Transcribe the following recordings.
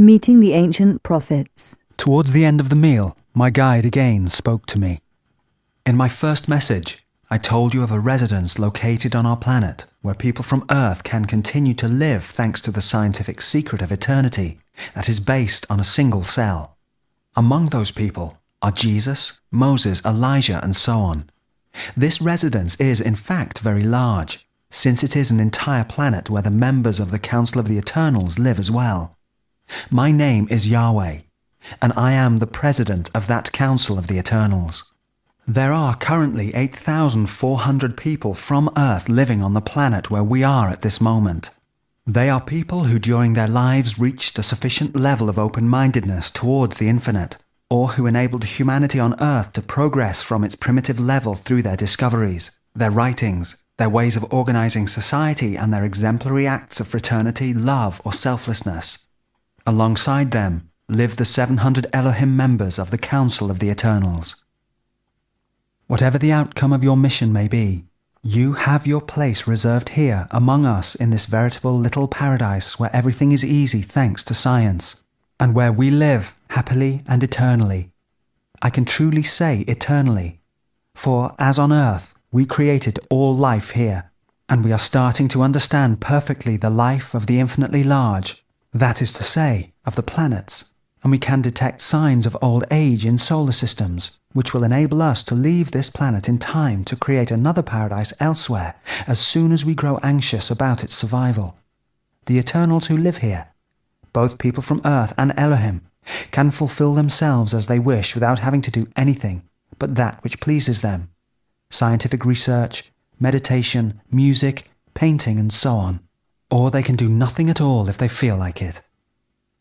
Meeting the Ancient Prophets. Towards the end of the meal, my guide again spoke to me. In my first message, I told you of a residence located on our planet where people from Earth can continue to live thanks to the scientific secret of eternity that is based on a single cell. Among those people are Jesus, Moses, Elijah, and so on. This residence is, in fact, very large, since it is an entire planet where the members of the Council of the Eternals live as well. My name is Yahweh, and I am the president of that Council of the Eternals. There are currently 8,400 people from Earth living on the planet where we are at this moment. They are people who during their lives reached a sufficient level of open-mindedness towards the infinite, or who enabled humanity on Earth to progress from its primitive level through their discoveries, their writings, their ways of organizing society, and their exemplary acts of fraternity, love, or selflessness. Alongside them live the 700 Elohim members of the Council of the Eternals. Whatever the outcome of your mission may be, you have your place reserved here among us in this veritable little paradise where everything is easy thanks to science, and where we live happily and eternally. I can truly say eternally, for as on Earth, we created all life here, and we are starting to understand perfectly the life of the infinitely large, that is to say, of the planets, and we can detect signs of old age in solar systems, which will enable us to leave this planet in time to create another paradise elsewhere as soon as we grow anxious about its survival. The Eternals who live here, both people from Earth and Elohim, can fulfill themselves as they wish without having to do anything but that which pleases them. Scientific research, meditation, music, painting, and so on. Or they can do nothing at all if they feel like it.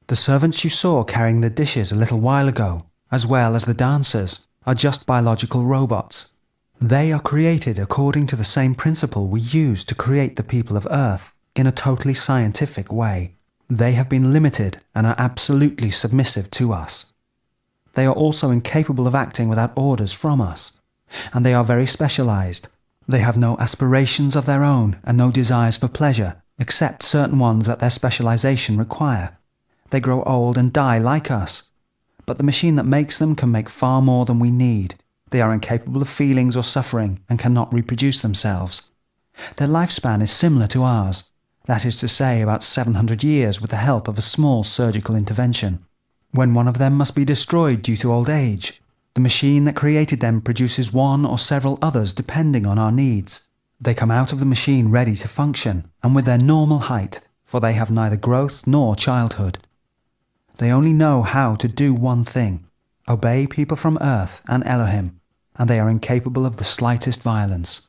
The servants you saw carrying the dishes a little while ago, as well as the dancers, are just biological robots. They are created according to the same principle we use to create the people of Earth, in a totally scientific way. They have been limited and are absolutely submissive to us. They are also incapable of acting without orders from us, and they are very specialized. They have no aspirations of their own and no desires for pleasure, except certain ones that their specialization require. They grow old and die like us, but the machine that makes them can make far more than we need. They are incapable of feelings or suffering and cannot reproduce themselves. Their lifespan is similar to ours, that is to say about 700 years with the help of a small surgical intervention. When one of them must be destroyed due to old age, the machine that created them produces one or several others depending on our needs. They come out of the machine ready to function and with their normal height, for they have neither growth nor childhood. They only know how to do one thing, obey people from Earth and Elohim, and they are incapable of the slightest violence.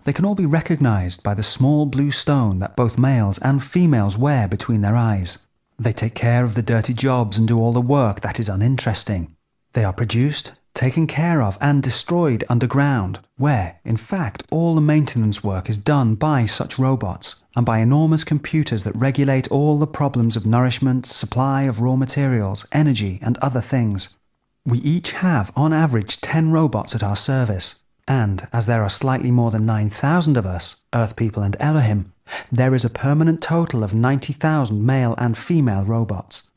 They can all be recognized by the small blue stone that both males and females wear between their eyes. They take care of the dirty jobs and do all the work that is uninteresting. They are produced, taken care of, and destroyed underground, where, in fact, all the maintenance work is done by such robots, and by enormous computers that regulate all the problems of nourishment, supply of raw materials, energy, and other things. We each have, on average, 10 robots at our service, and, as there are slightly more than 9,000 of us, Earth people and Elohim, there is a permanent total of 90,000 male and female robots.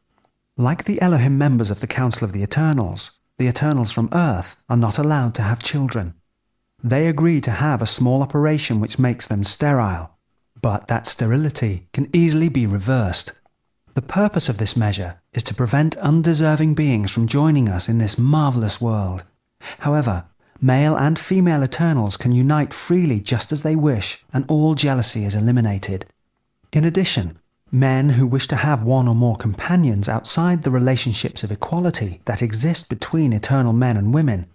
Like the Elohim members of the Council of the Eternals from Earth are not allowed to have children. They agree to have a small operation which makes them sterile, but that sterility can easily be reversed. The purpose of this measure is to prevent undeserving beings from joining us in this marvelous world. However, male and female Eternals can unite freely just as they wish, and all jealousy is eliminated. In addition, men who wish to have one or more companions outside the relationships of equality that exist between eternal men and women,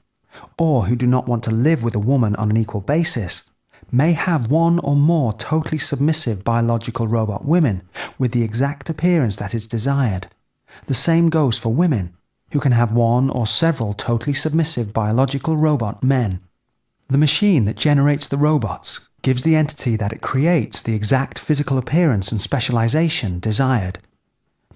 or who do not want to live with a woman on an equal basis, may have one or more totally submissive biological robot women with the exact appearance that is desired. The same goes for women, who can have one or several totally submissive biological robot men. The machine that generates the robots gives the entity that it creates the exact physical appearance and specialization desired.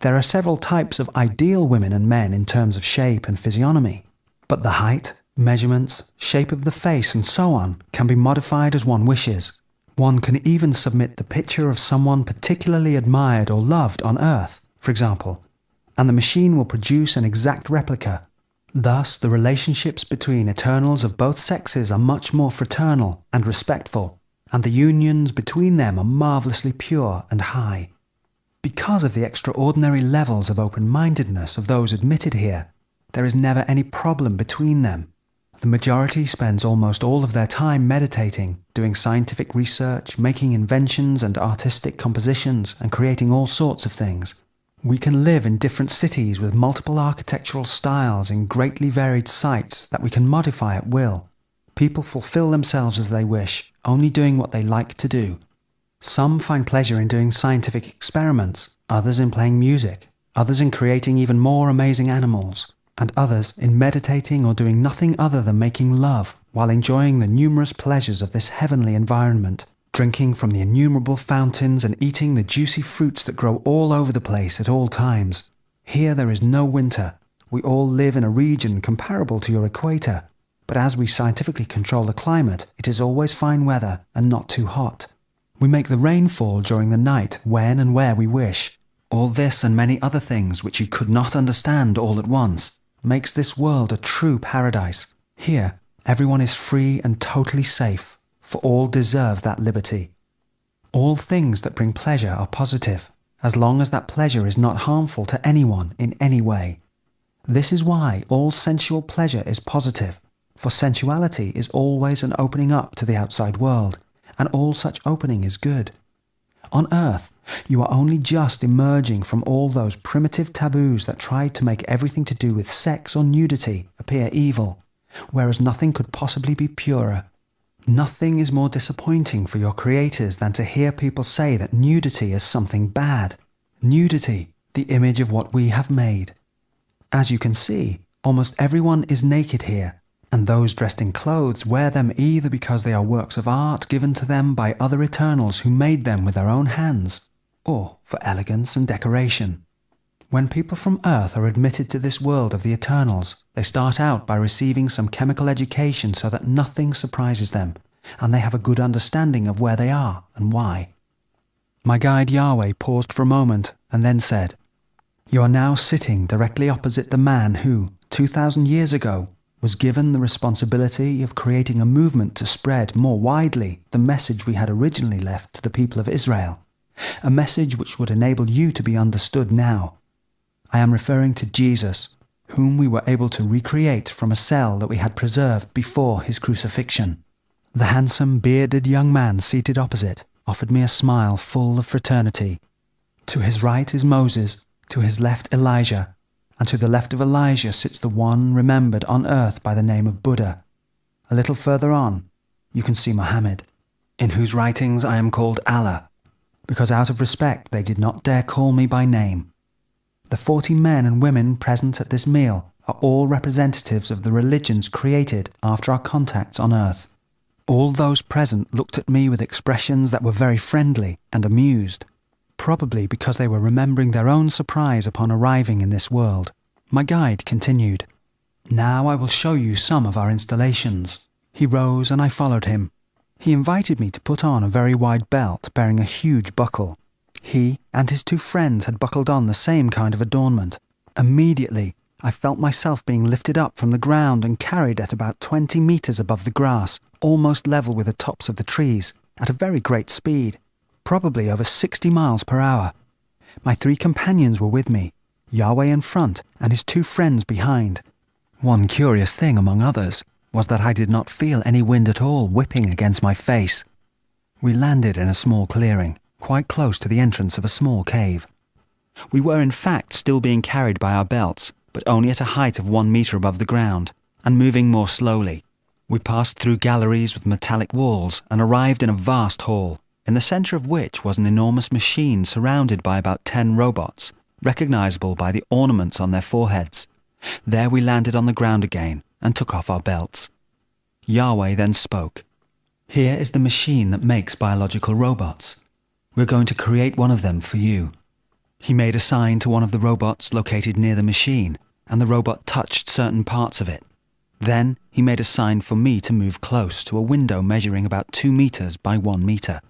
There are several types of ideal women and men in terms of shape and physiognomy, but the height, measurements, shape of the face, and so on can be modified as one wishes. One can even submit the picture of someone particularly admired or loved on Earth, for example, and the machine will produce an exact replica. Thus, the relationships between Eternals of both sexes are much more fraternal and respectful, and the unions between them are marvellously pure and high. Because of the extraordinary levels of open-mindedness of those admitted here, there is never any problem between them. The majority spends almost all of their time meditating, doing scientific research, making inventions and artistic compositions, and creating all sorts of things. We can live in different cities with multiple architectural styles in greatly varied sites that we can modify at will. People fulfill themselves as they wish, only doing what they like to do. Some find pleasure in doing scientific experiments, others in playing music, others in creating even more amazing animals, and others in meditating or doing nothing other than making love while enjoying the numerous pleasures of this heavenly environment, drinking from the innumerable fountains and eating the juicy fruits that grow all over the place at all times. Here there is no winter. We all live in a region comparable to your equator, but as we scientifically control the climate, it is always fine weather and not too hot. We make the rain fall during the night when and where we wish. All this and many other things which you could not understand all at once makes this world a true paradise. Here, everyone is free and totally safe, for all deserve that liberty. All things that bring pleasure are positive, as long as that pleasure is not harmful to anyone in any way. This is why all sensual pleasure is positive, for sensuality is always an opening up to the outside world, and all such opening is good. On earth, you are only just emerging from all those primitive taboos that tried to make everything to do with sex or nudity appear evil, whereas nothing could possibly be purer. Nothing is more disappointing for your creators than to hear people say that nudity is something bad. Nudity, the image of what we have made. As you can see, almost everyone is naked here, and those dressed in clothes wear them either because they are works of art given to them by other Eternals who made them with their own hands, or for elegance and decoration. When people from Earth are admitted to this world of the Eternals, they start out by receiving some chemical education so that nothing surprises them, and they have a good understanding of where they are and why. My guide Yahweh paused for a moment and then said, "You are now sitting directly opposite the man who, 2,000 years ago, was given the responsibility of creating a movement to spread more widely the message we had originally left to the people of Israel, a message which would enable you to be understood now. I am referring to Jesus, whom we were able to recreate from a cell that we had preserved before his crucifixion." The handsome, bearded young man seated opposite offered me a smile full of fraternity. To his right is Moses, to his left Elijah, and to the left of Elijah sits the one remembered on earth by the name of Buddha. A little further on, you can see Mohammed, in whose writings I am called Allah, because out of respect they did not dare call me by name. The 40 men and women present at this meal are all representatives of the religions created after our contacts on earth. All those present looked at me with expressions that were very friendly and amused, probably because they were remembering their own surprise upon arriving in this world. My guide continued, "Now I will show you some of our installations." He rose and I followed him. He invited me to put on a very wide belt bearing a huge buckle. He and his 2 friends had buckled on the same kind of adornment. Immediately, I felt myself being lifted up from the ground and carried at about 20 meters above the grass, almost level with the tops of the trees, at a very great speed, probably over 60 miles per hour. My 3 companions were with me, Yahweh in front and his 2 friends behind. One curious thing among others was that I did not feel any wind at all whipping against my face. We landed in a small clearing, quite close to the entrance of a small cave. We were in fact still being carried by our belts, but only at a height of 1 meter above the ground, and moving more slowly. We passed through galleries with metallic walls and arrived in a vast hall, in the centre of which was an enormous machine surrounded by about 10 robots, recognizable by the ornaments on their foreheads. There we landed on the ground again and took off our belts. Yahweh then spoke. "Here is the machine that makes biological robots. We're going to create one of them for you." He made a sign to one of the robots located near the machine, and the robot touched certain parts of it. Then he made a sign for me to move close to a window measuring about 2 meters by 1 meter.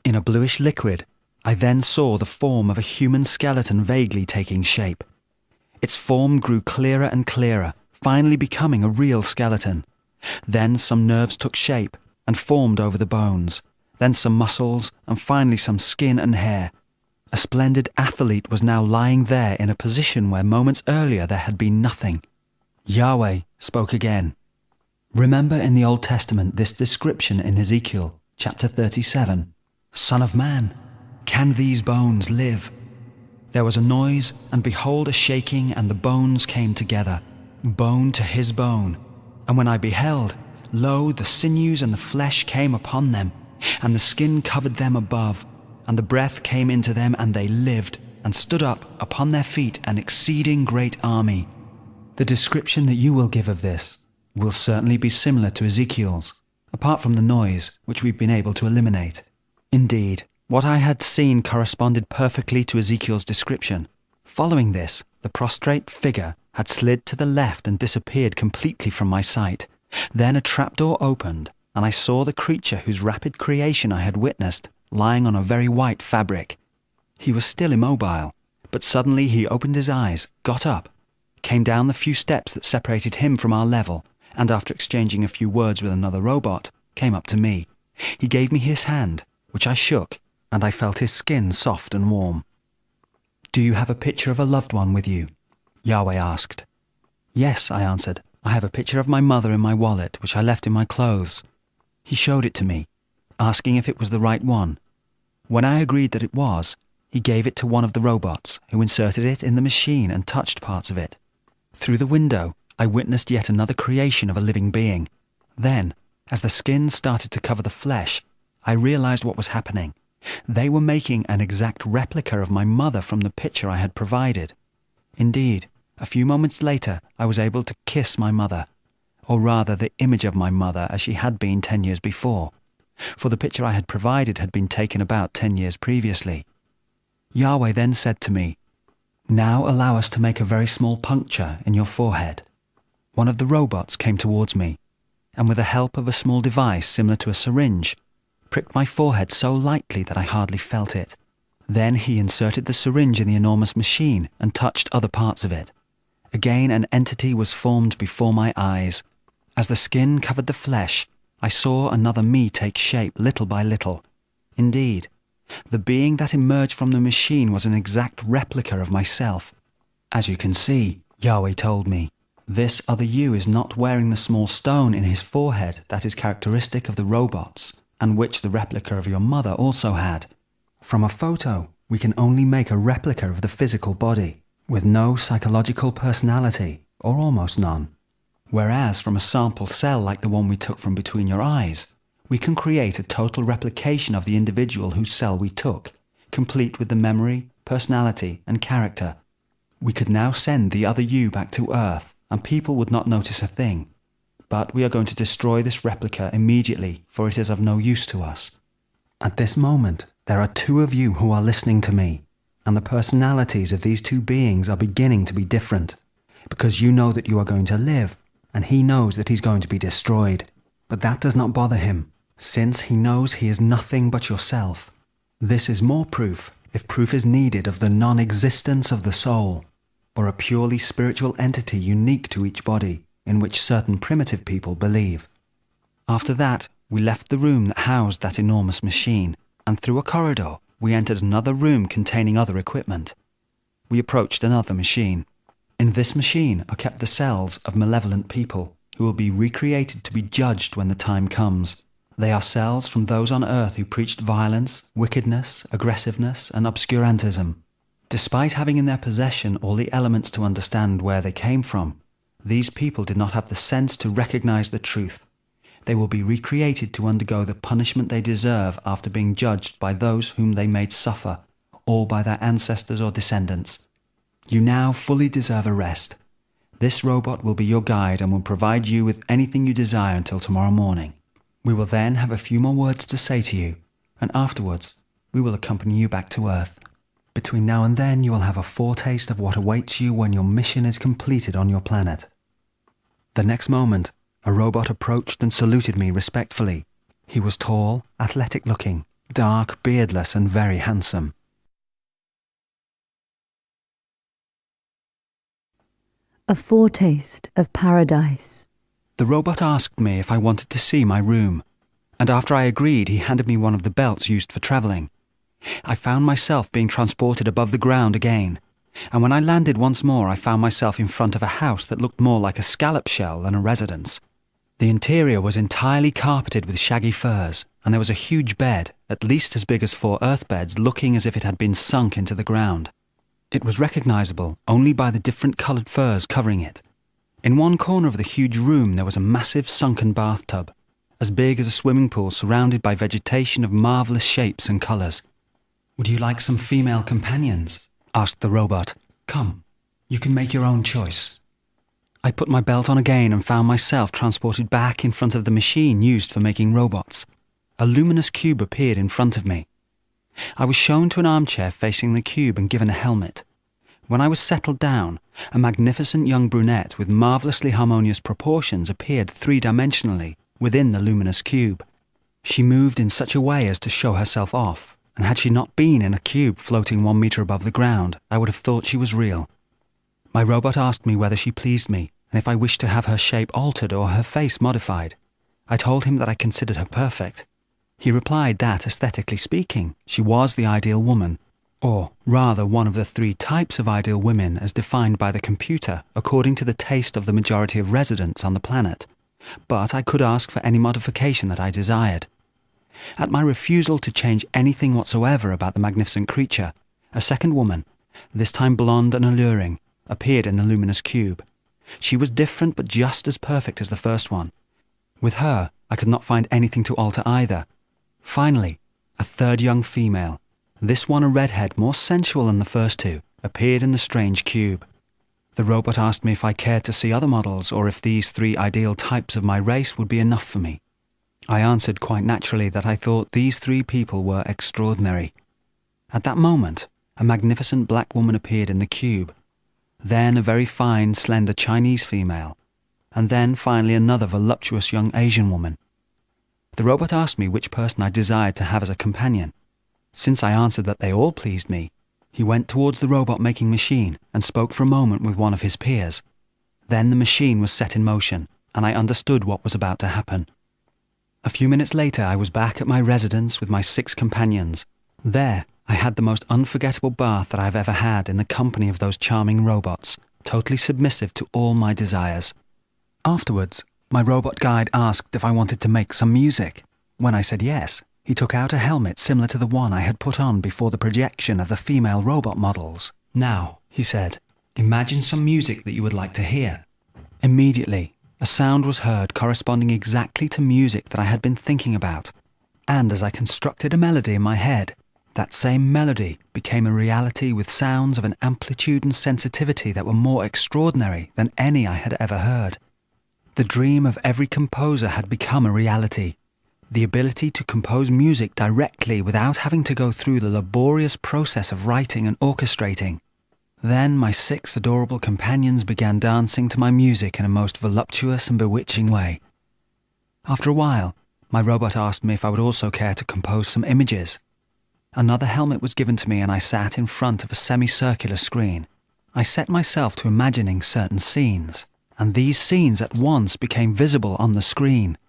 In a bluish liquid, I then saw the form of a human skeleton vaguely taking shape. Its form grew clearer and clearer, finally becoming a real skeleton. Then some nerves took shape and formed over the bones, then some muscles, and finally some skin and hair. A splendid athlete was now lying there in a position where moments earlier there had been nothing. Yahweh spoke again. Remember in the Old Testament this description in Ezekiel, chapter 37. Son of man, can these bones live? There was a noise, and behold a shaking, and the bones came together, bone to his bone. And when I beheld, lo, the sinews and the flesh came upon them, and the skin covered them above, and the breath came into them, and they lived, and stood up upon their feet an exceeding great army. The description that you will give of this will certainly be similar to Ezekiel's, apart from the noise, which we've been able to eliminate. Indeed, what I had seen corresponded perfectly to Ezekiel's description. Following this, the prostrate figure had slid to the left and disappeared completely from my sight. Then a trapdoor opened, and I saw the creature whose rapid creation I had witnessed, lying on a very white fabric. He was still immobile, but suddenly he opened his eyes, got up, came down the few steps that separated him from our level, and after exchanging a few words with another robot, came up to me. He gave me his hand, which I shook, and I felt his skin soft and warm. "Do you have a picture of a loved one with you?" Yahweh asked. "Yes," I answered. "I have a picture of my mother in my wallet, which I left in my clothes." He showed it to me, asking if it was the right one. When I agreed that it was, he gave it to one of the robots, who inserted it in the machine and touched parts of it. Through the window, I witnessed yet another creation of a living being. Then, as the skin started to cover the flesh, I realized what was happening. They were making an exact replica of my mother from the picture I had provided. Indeed, a few moments later, I was able to kiss my mother, or rather the image of my mother as she had been 10 years before, for the picture I had provided had been taken about 10 years previously. Yahweh then said to me, "Now allow us to make a very small puncture in your forehead." One of the robots came towards me, and with the help of a small device similar to a syringe, pricked my forehead so lightly that I hardly felt it. Then he inserted the syringe in the enormous machine and touched other parts of it. Again an entity was formed before my eyes. As the skin covered the flesh, I saw another me take shape little by little. Indeed, the being that emerged from the machine was an exact replica of myself. "As you can see," Yahweh told me, "this other you is not wearing the small stone in his forehead that is characteristic of the robots, and which the replica of your mother also had. From a photo, we can only make a replica of the physical body, with no psychological personality, or almost none. Whereas from a sample cell like the one we took from between your eyes, we can create a total replication of the individual whose cell we took, complete with the memory, personality, and character. We could now send the other you back to Earth, and people would not notice a thing. But we are going to destroy this replica immediately, for it is of no use to us. At this moment, there are two of you who are listening to me, and the personalities of these two beings are beginning to be different, because you know that you are going to live, and he knows that he's going to be destroyed. But that does not bother him, since he knows he is nothing but yourself. This is more proof, if proof is needed, of the non-existence of the soul, or a purely spiritual entity unique to each body, in which certain primitive people believe. After that, we left the room that housed that enormous machine, and through a corridor, we entered another room containing other equipment. We approached another machine. In this machine are kept the cells of malevolent people, who will be recreated to be judged when the time comes. They are cells from those on earth who preached violence, wickedness, aggressiveness, and obscurantism. Despite having in their possession all the elements to understand where they came from, these people did not have the sense to recognize the truth. They will be recreated to undergo the punishment they deserve after being judged by those whom they made suffer, or by their ancestors or descendants. You now fully deserve a rest. This robot will be your guide and will provide you with anything you desire until tomorrow morning. We will then have a few more words to say to you, and afterwards we will accompany you back to Earth. Between now and then you will have a foretaste of what awaits you when your mission is completed on your planet." The next moment, a robot approached and saluted me respectfully. He was tall, athletic-looking, dark, beardless, and very handsome. A foretaste of paradise. The robot asked me if I wanted to see my room, and after I agreed, he handed me one of the belts used for travelling. I found myself being transported above the ground again, and when I landed once more, I found myself in front of a house that looked more like a scallop shell than a residence. The interior was entirely carpeted with shaggy furs, and there was a huge bed, at least as big as 4 earth beds, looking as if it had been sunk into the ground. It was recognisable only by the different coloured furs covering it. In one corner of the huge room there was a massive sunken bathtub, as big as a swimming pool, surrounded by vegetation of marvellous shapes and colours. "Would you like some female companions?" asked the robot. "Come, you can make your own choice." I put my belt on again and found myself transported back in front of the machine used for making robots. A luminous cube appeared in front of me. I was shown to an armchair facing the cube and given a helmet. When I was settled down, a magnificent young brunette with marvellously harmonious proportions appeared 3-dimensionally within the luminous cube. She moved in such a way as to show herself off, and had she not been in a cube floating 1 meter above the ground, I would have thought she was real. My robot asked me whether she pleased me, and if I wished to have her shape altered or her face modified. I told him that I considered her perfect. He replied that, aesthetically speaking, she was the ideal woman, or rather one of the 3 types of ideal women as defined by the computer according to the taste of the majority of residents on the planet, but I could ask for any modification that I desired. At my refusal to change anything whatsoever about the magnificent creature, a second woman, this time blonde and alluring, appeared in the luminous cube. She was different but just as perfect as the first one. With her, I could not find anything to alter either. Finally, a third young female, this one a redhead more sensual than the first 2, appeared in the strange cube. The robot asked me if I cared to see other models or if these 3 ideal types of my race would be enough for me. I answered quite naturally that I thought these 3 people were extraordinary. At that moment, a magnificent black woman appeared in the cube, then a very fine, slender Chinese female, and then finally another voluptuous young Asian woman. The robot asked me which person I desired to have as a companion. Since I answered that they all pleased me, he went towards the robot-making machine and spoke for a moment with one of his peers. Then the machine was set in motion, and I understood what was about to happen. A few minutes later, I was back at my residence with my 6 companions. There, I had the most unforgettable bath that I have ever had in the company of those charming robots, totally submissive to all my desires. Afterwards, my robot guide asked if I wanted to make some music. When I said yes, he took out a helmet similar to the one I had put on before the projection of the female robot models. "Now," he said, "imagine some music that you would like to hear." Immediately, a sound was heard corresponding exactly to music that I had been thinking about, and as I constructed a melody in my head, that same melody became a reality with sounds of an amplitude and sensitivity that were more extraordinary than any I had ever heard. The dream of every composer had become a reality. The ability to compose music directly without having to go through the laborious process of writing and orchestrating. Then my 6 adorable companions began dancing to my music in a most voluptuous and bewitching way. After a while, my robot asked me if I would also care to compose some images. Another helmet was given to me and I sat in front of a semicircular screen. I set myself to imagining certain scenes, and these scenes at once became visible on the screen.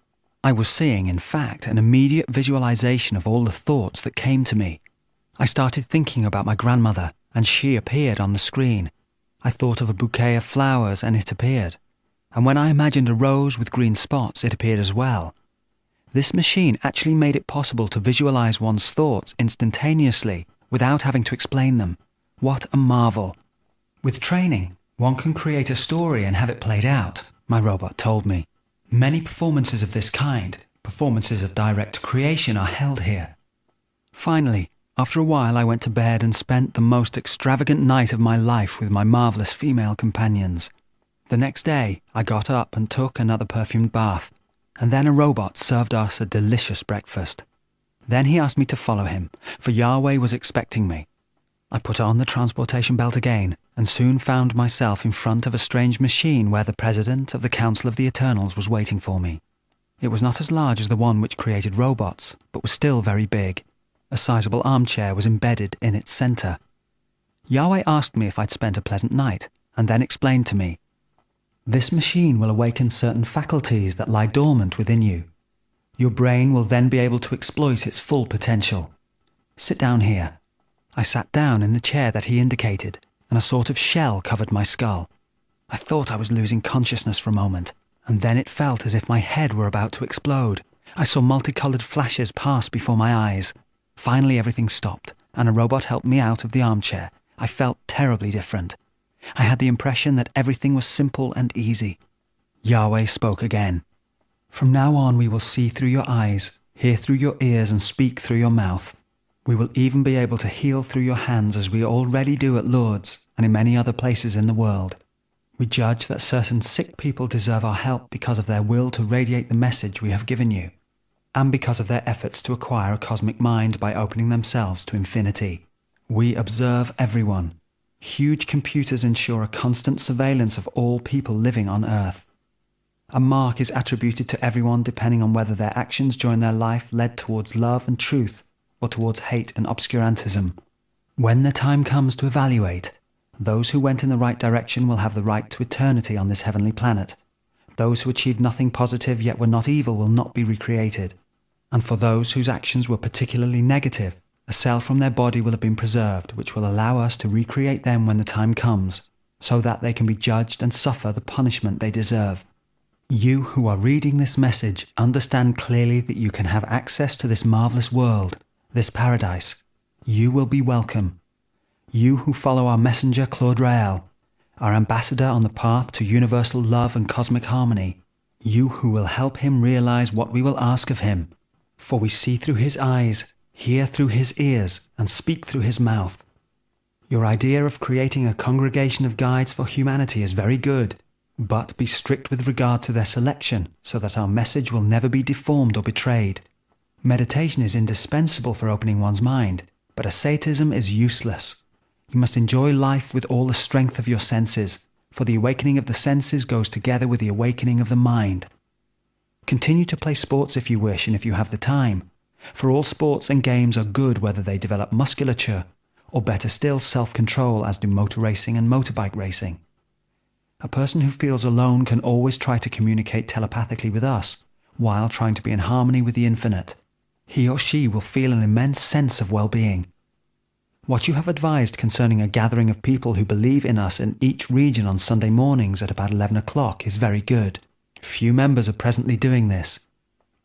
I was seeing, in fact, an immediate visualization of all the thoughts that came to me. I started thinking about my grandmother, and she appeared on the screen. I thought of a bouquet of flowers, and it appeared. And when I imagined a rose with green spots, it appeared as well. This machine actually made it possible to visualize one's thoughts instantaneously, without having to explain them. What a marvel! With training, one can create a story and have it played out, my robot told me. Many performances of this kind, performances of direct creation, are held here. Finally, after a while I went to bed and spent the most extravagant night of my life with my marvellous female companions. The next day, I got up and took another perfumed bath, and then a robot served us a delicious breakfast. Then he asked me to follow him, for Yahweh was expecting me. I put on the transportation belt again, and soon found myself in front of a strange machine where the president of the Council of the Eternals was waiting for me. It was not as large as the one which created robots, but was still very big. A sizable armchair was embedded in its centre. Yahweh asked me if I'd spent a pleasant night, and then explained to me, This machine will awaken certain faculties that lie dormant within you. Your brain will then be able to exploit its full potential. Sit down here. I sat down in the chair that he indicated, and a sort of shell covered my skull. I thought I was losing consciousness for a moment, and then it felt as if my head were about to explode. I saw multicolored flashes pass before my eyes. Finally everything stopped, and a robot helped me out of the armchair. I felt terribly different. I had the impression that everything was simple and easy. Yahweh spoke again. From now on we will see through your eyes, hear through your ears, and speak through your mouth. We will even be able to heal through your hands as we already do at Lourdes and in many other places in the world. We judge that certain sick people deserve our help because of their will to radiate the message we have given you, and because of their efforts to acquire a cosmic mind by opening themselves to infinity. We observe everyone. Huge computers ensure a constant surveillance of all people living on Earth. A mark is attributed to everyone depending on whether their actions during their life led towards love and truth or towards hate and obscurantism. When the time comes to evaluate, those who went in the right direction will have the right to eternity on this heavenly planet. Those who achieved nothing positive yet were not evil will not be recreated. And for those whose actions were particularly negative, a cell from their body will have been preserved, which will allow us to recreate them when the time comes, so that they can be judged and suffer the punishment they deserve. You who are reading this message understand clearly that you can have access to this marvelous world, this paradise. You will be welcome. You who follow our messenger Claude Rael, our ambassador on the path to universal love and cosmic harmony. You who will help him realize what we will ask of him. For we see through his eyes, hear through his ears, and speak through his mouth. Your idea of creating a congregation of guides for humanity is very good, but be strict with regard to their selection so that our message will never be deformed or betrayed. Meditation is indispensable for opening one's mind, but asceticism is useless. You must enjoy life with all the strength of your senses, for the awakening of the senses goes together with the awakening of the mind. Continue to play sports if you wish and if you have the time, for all sports and games are good whether they develop musculature, or better still self-control as do motor racing and motorbike racing. A person who feels alone can always try to communicate telepathically with us, while trying to be in harmony with the infinite. He or she will feel an immense sense of well-being. What you have advised concerning a gathering of people who believe in us in each region on Sunday mornings at about 11 o'clock is very good. Few members are presently doing this.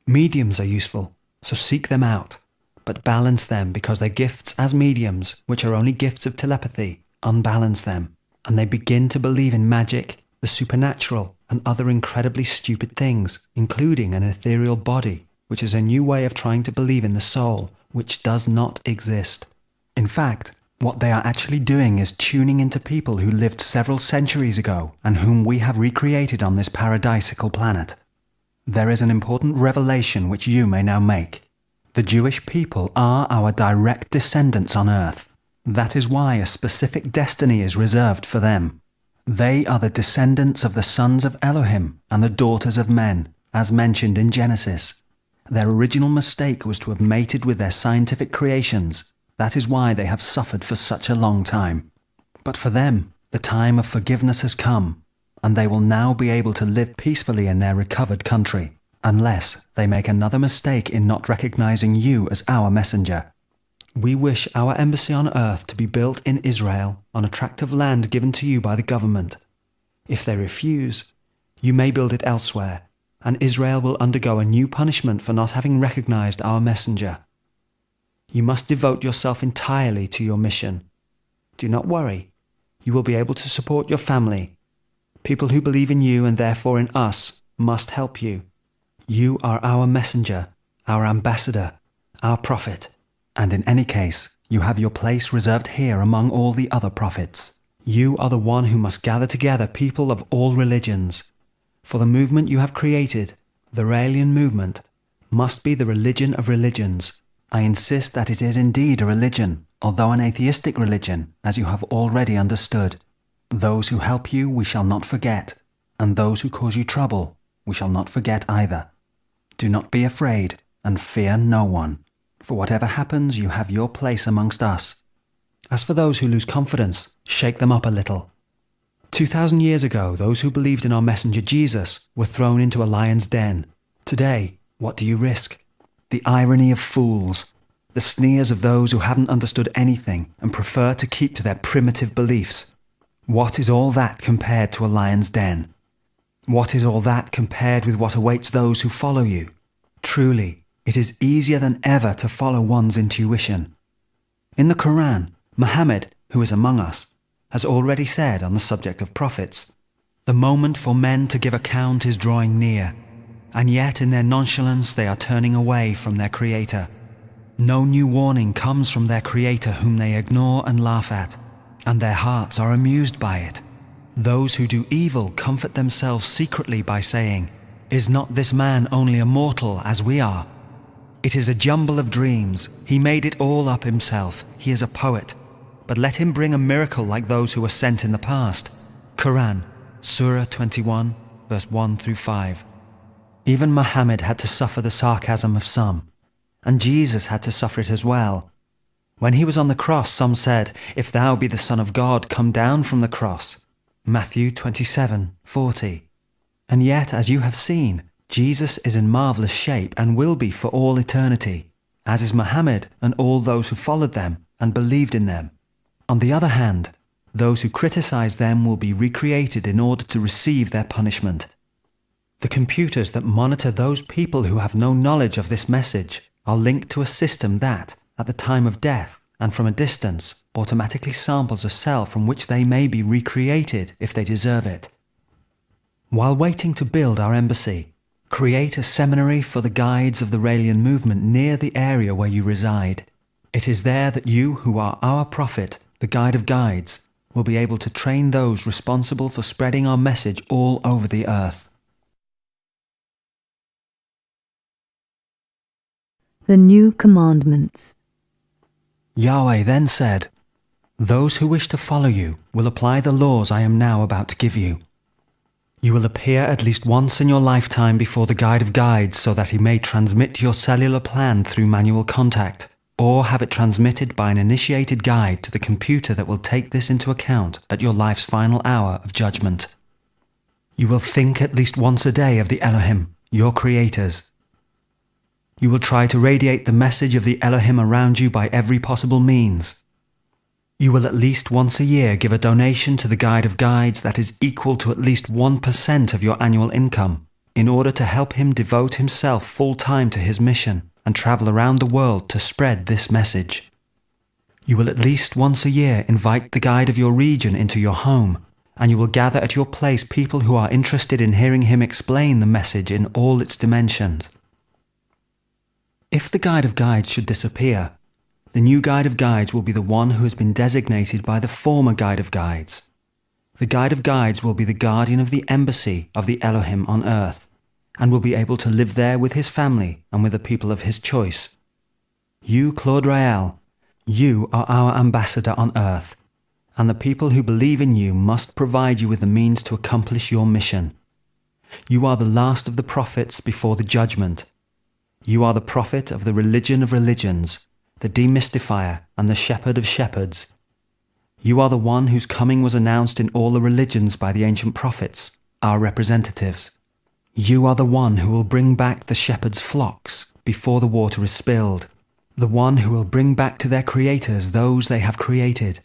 Mediums are useful, so seek them out, but balance them because their gifts as mediums, which are only gifts of telepathy, unbalance them, and they begin to believe in magic, the supernatural, and other incredibly stupid things, including an ethereal body, which is a new way of trying to believe in the soul, which does not exist. In fact, what they are actually doing is tuning into people who lived several centuries ago and whom we have recreated on this paradisical planet. There is an important revelation which you may now make. The Jewish people are our direct descendants on earth. That is why a specific destiny is reserved for them. They are the descendants of the sons of Elohim and the daughters of men, as mentioned in Genesis. Their original mistake was to have mated with their scientific creations. That is why they have suffered for such a long time. But for them, the time of forgiveness has come, and they will now be able to live peacefully in their recovered country, unless they make another mistake in not recognizing you as our messenger. We wish our embassy on earth to be built in Israel on a tract of land given to you by the government. If they refuse, you may build it elsewhere, and Israel will undergo a new punishment for not having recognized our messenger. You must devote yourself entirely to your mission. Do not worry. You will be able to support your family. People who believe in you and therefore in us must help you. You are our messenger, our ambassador, our prophet. And in any case, you have your place reserved here among all the other prophets. You are the one who must gather together people of all religions. For the movement you have created, the Raelian movement, must be the religion of religions. I insist that it is indeed a religion, although an atheistic religion, as you have already understood. Those who help you we shall not forget, and those who cause you trouble we shall not forget either. Do not be afraid, and fear no one. For whatever happens, you have your place amongst us. As for those who lose confidence, shake them up a little. 2,000 years ago, those who believed in our messenger Jesus were thrown into a lion's den. Today, what do you risk? The irony of fools, the sneers of those who haven't understood anything and prefer to keep to their primitive beliefs. What is all that compared to a lion's den? What is all that compared with what awaits those who follow you? Truly, it is easier than ever to follow one's intuition. In the Quran, Mohammed, who is among us, has already said on the subject of prophets, "The moment for men to give account is drawing near, and yet in their nonchalance they are turning away from their Creator. No new warning comes from their Creator whom they ignore and laugh at, and their hearts are amused by it. Those who do evil comfort themselves secretly by saying, 'Is not this man only a mortal as we are? It is a jumble of dreams. He made it all up himself. He is a poet. But let him bring a miracle like those who were sent in the past.'" Quran, Surah 21, verse 1 through 5. Even Muhammad had to suffer the sarcasm of some, and Jesus had to suffer it as well. When he was on the cross, some said, "If thou be the Son of God, come down from the cross." Matthew 27:40. And yet, as you have seen, Jesus is in marvellous shape and will be for all eternity, as is Muhammad and all those who followed them and believed in them. On the other hand, those who criticize them will be recreated in order to receive their punishment. The computers that monitor those people who have no knowledge of this message are linked to a system that, at the time of death and from a distance, automatically samples a cell from which they may be recreated if they deserve it. While waiting to build our embassy, create a seminary for the guides of the Raelian movement near the area where you reside. It is there that you, who are our prophet, the guide of guides, will be able to train those responsible for spreading our message all over the earth. The New Commandments. Yahweh then said, "Those who wish to follow you will apply the laws I am now about to give you. You will appear at least once in your lifetime before the guide of guides so that he may transmit your cellular plan through manual contact, or have it transmitted by an initiated guide to the computer that will take this into account at your life's final hour of judgment. You will think at least once a day of the Elohim, your creators. You will try to radiate the message of the Elohim around you by every possible means. You will at least once a year give a donation to the guide of guides that is equal to at least 1% of your annual income, in order to help him devote himself full-time to his mission and travel around the world to spread this message. You will at least once a year invite the guide of your region into your home, and you will gather at your place people who are interested in hearing him explain the message in all its dimensions. If the guide of guides should disappear, the new guide of guides will be the one who has been designated by the former guide of guides. The guide of guides will be the guardian of the embassy of the Elohim on earth, and will be able to live there with his family and with the people of his choice. You, Claude Rael, you are our ambassador on earth, and the people who believe in you must provide you with the means to accomplish your mission. You are the last of the prophets before the judgment. You are the prophet of the religion of religions, the demystifier and the shepherd of shepherds. You are the one whose coming was announced in all the religions by the ancient prophets, our representatives. You are the one who will bring back the shepherd's flocks before the water is spilled, the one who will bring back to their creators those they have created.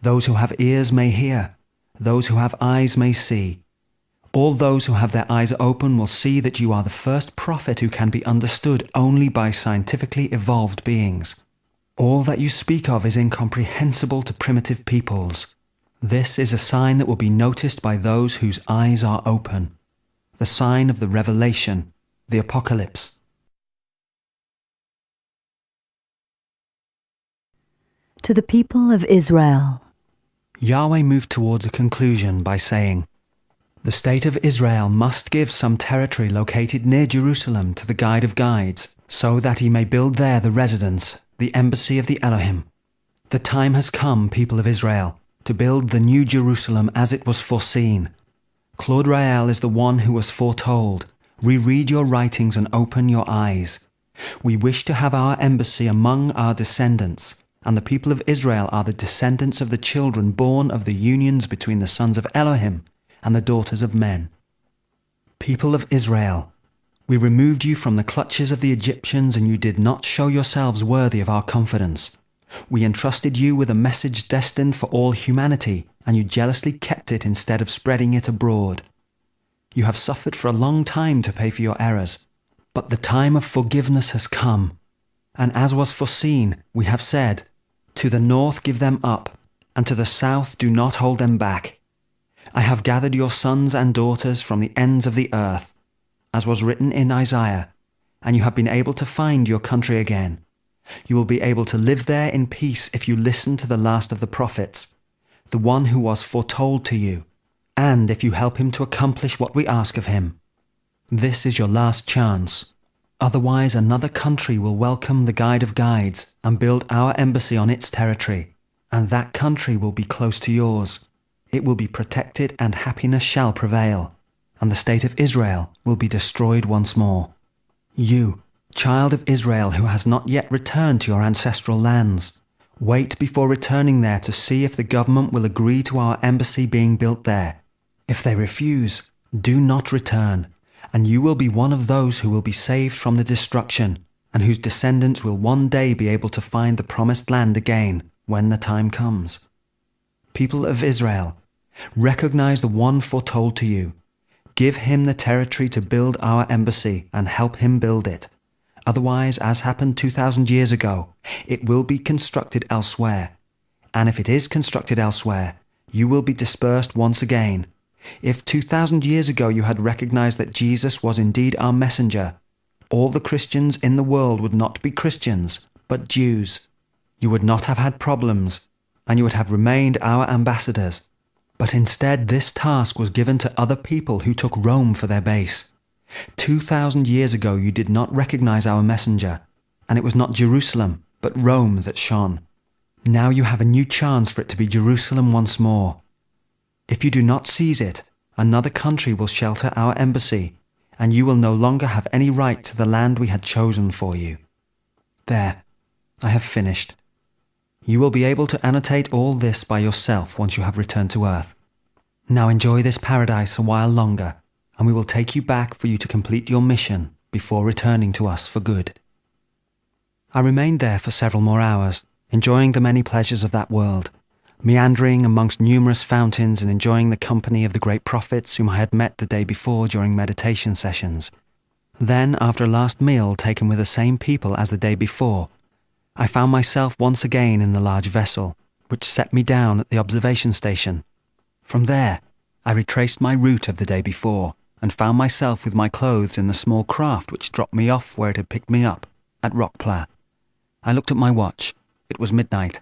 Those who have ears may hear, those who have eyes may see. All those who have their eyes open will see that you are the first prophet who can be understood only by scientifically evolved beings. All that you speak of is incomprehensible to primitive peoples. This is a sign that will be noticed by those whose eyes are open. The sign of the revelation, the apocalypse. To the people of Israel. Yahweh moved towards a conclusion by saying, "The state of Israel must give some territory located near Jerusalem to the guide of guides, so that he may build there the residence, the embassy of the Elohim. The time has come, people of Israel, to build the new Jerusalem as it was foreseen. Claude Rael is the one who was foretold. Reread your writings and open your eyes. We wish to have our embassy among our descendants, and the people of Israel are the descendants of the children born of the unions between the sons of Elohim and the daughters of men. People of Israel, we removed you from the clutches of the Egyptians, and you did not show yourselves worthy of our confidence. We entrusted you with a message destined for all humanity, and you jealously kept it instead of spreading it abroad. You have suffered for a long time to pay for your errors, but the time of forgiveness has come. And as was foreseen, we have said, to the north give them up, and to the south do not hold them back. I have gathered your sons and daughters from the ends of the earth, as was written in Isaiah, and you have been able to find your country again. You will be able to live there in peace if you listen to the last of the prophets, the one who was foretold to you, and if you help him to accomplish what we ask of him. This is your last chance. Otherwise, another country will welcome the guide of guides and build our embassy on its territory, and that country will be close to yours. It will be protected, and happiness shall prevail, and the state of Israel will be destroyed once more. You, child of Israel who has not yet returned to your ancestral lands, wait before returning there to see if the government will agree to our embassy being built there. If they refuse, do not return, and you will be one of those who will be saved from the destruction, and whose descendants will one day be able to find the promised land again when the time comes. People of Israel, recognize the one foretold to you. Give him the territory to build our embassy and help him build it. Otherwise, as happened 2,000 years ago, it will be constructed elsewhere. And if it is constructed elsewhere, you will be dispersed once again. If 2,000 years ago you had recognized that Jesus was indeed our messenger, all the Christians in the world would not be Christians, but Jews. You would not have had problems, and you would have remained our ambassadors. But instead this task was given to other people who took Rome for their base. 2,000 years ago you did not recognize our messenger, and it was not Jerusalem, but Rome that shone. Now you have a new chance for it to be Jerusalem once more. If you do not seize it, another country will shelter our embassy, and you will no longer have any right to the land we had chosen for you. There, I have finished. You will be able to annotate all this by yourself once you have returned to earth. Now enjoy this paradise a while longer, and we will take you back for you to complete your mission before returning to us for good. I remained there for several more hours, enjoying the many pleasures of that world, meandering amongst numerous fountains and enjoying the company of the great prophets whom I had met the day before during meditation sessions. Then, after a last meal taken with the same people as the day before, I found myself once again in the large vessel, which set me down at the observation station. From there, I retraced my route of the day before, and found myself with my clothes in the small craft which dropped me off where it had picked me up, at Rockpla. I looked at my watch. It was midnight.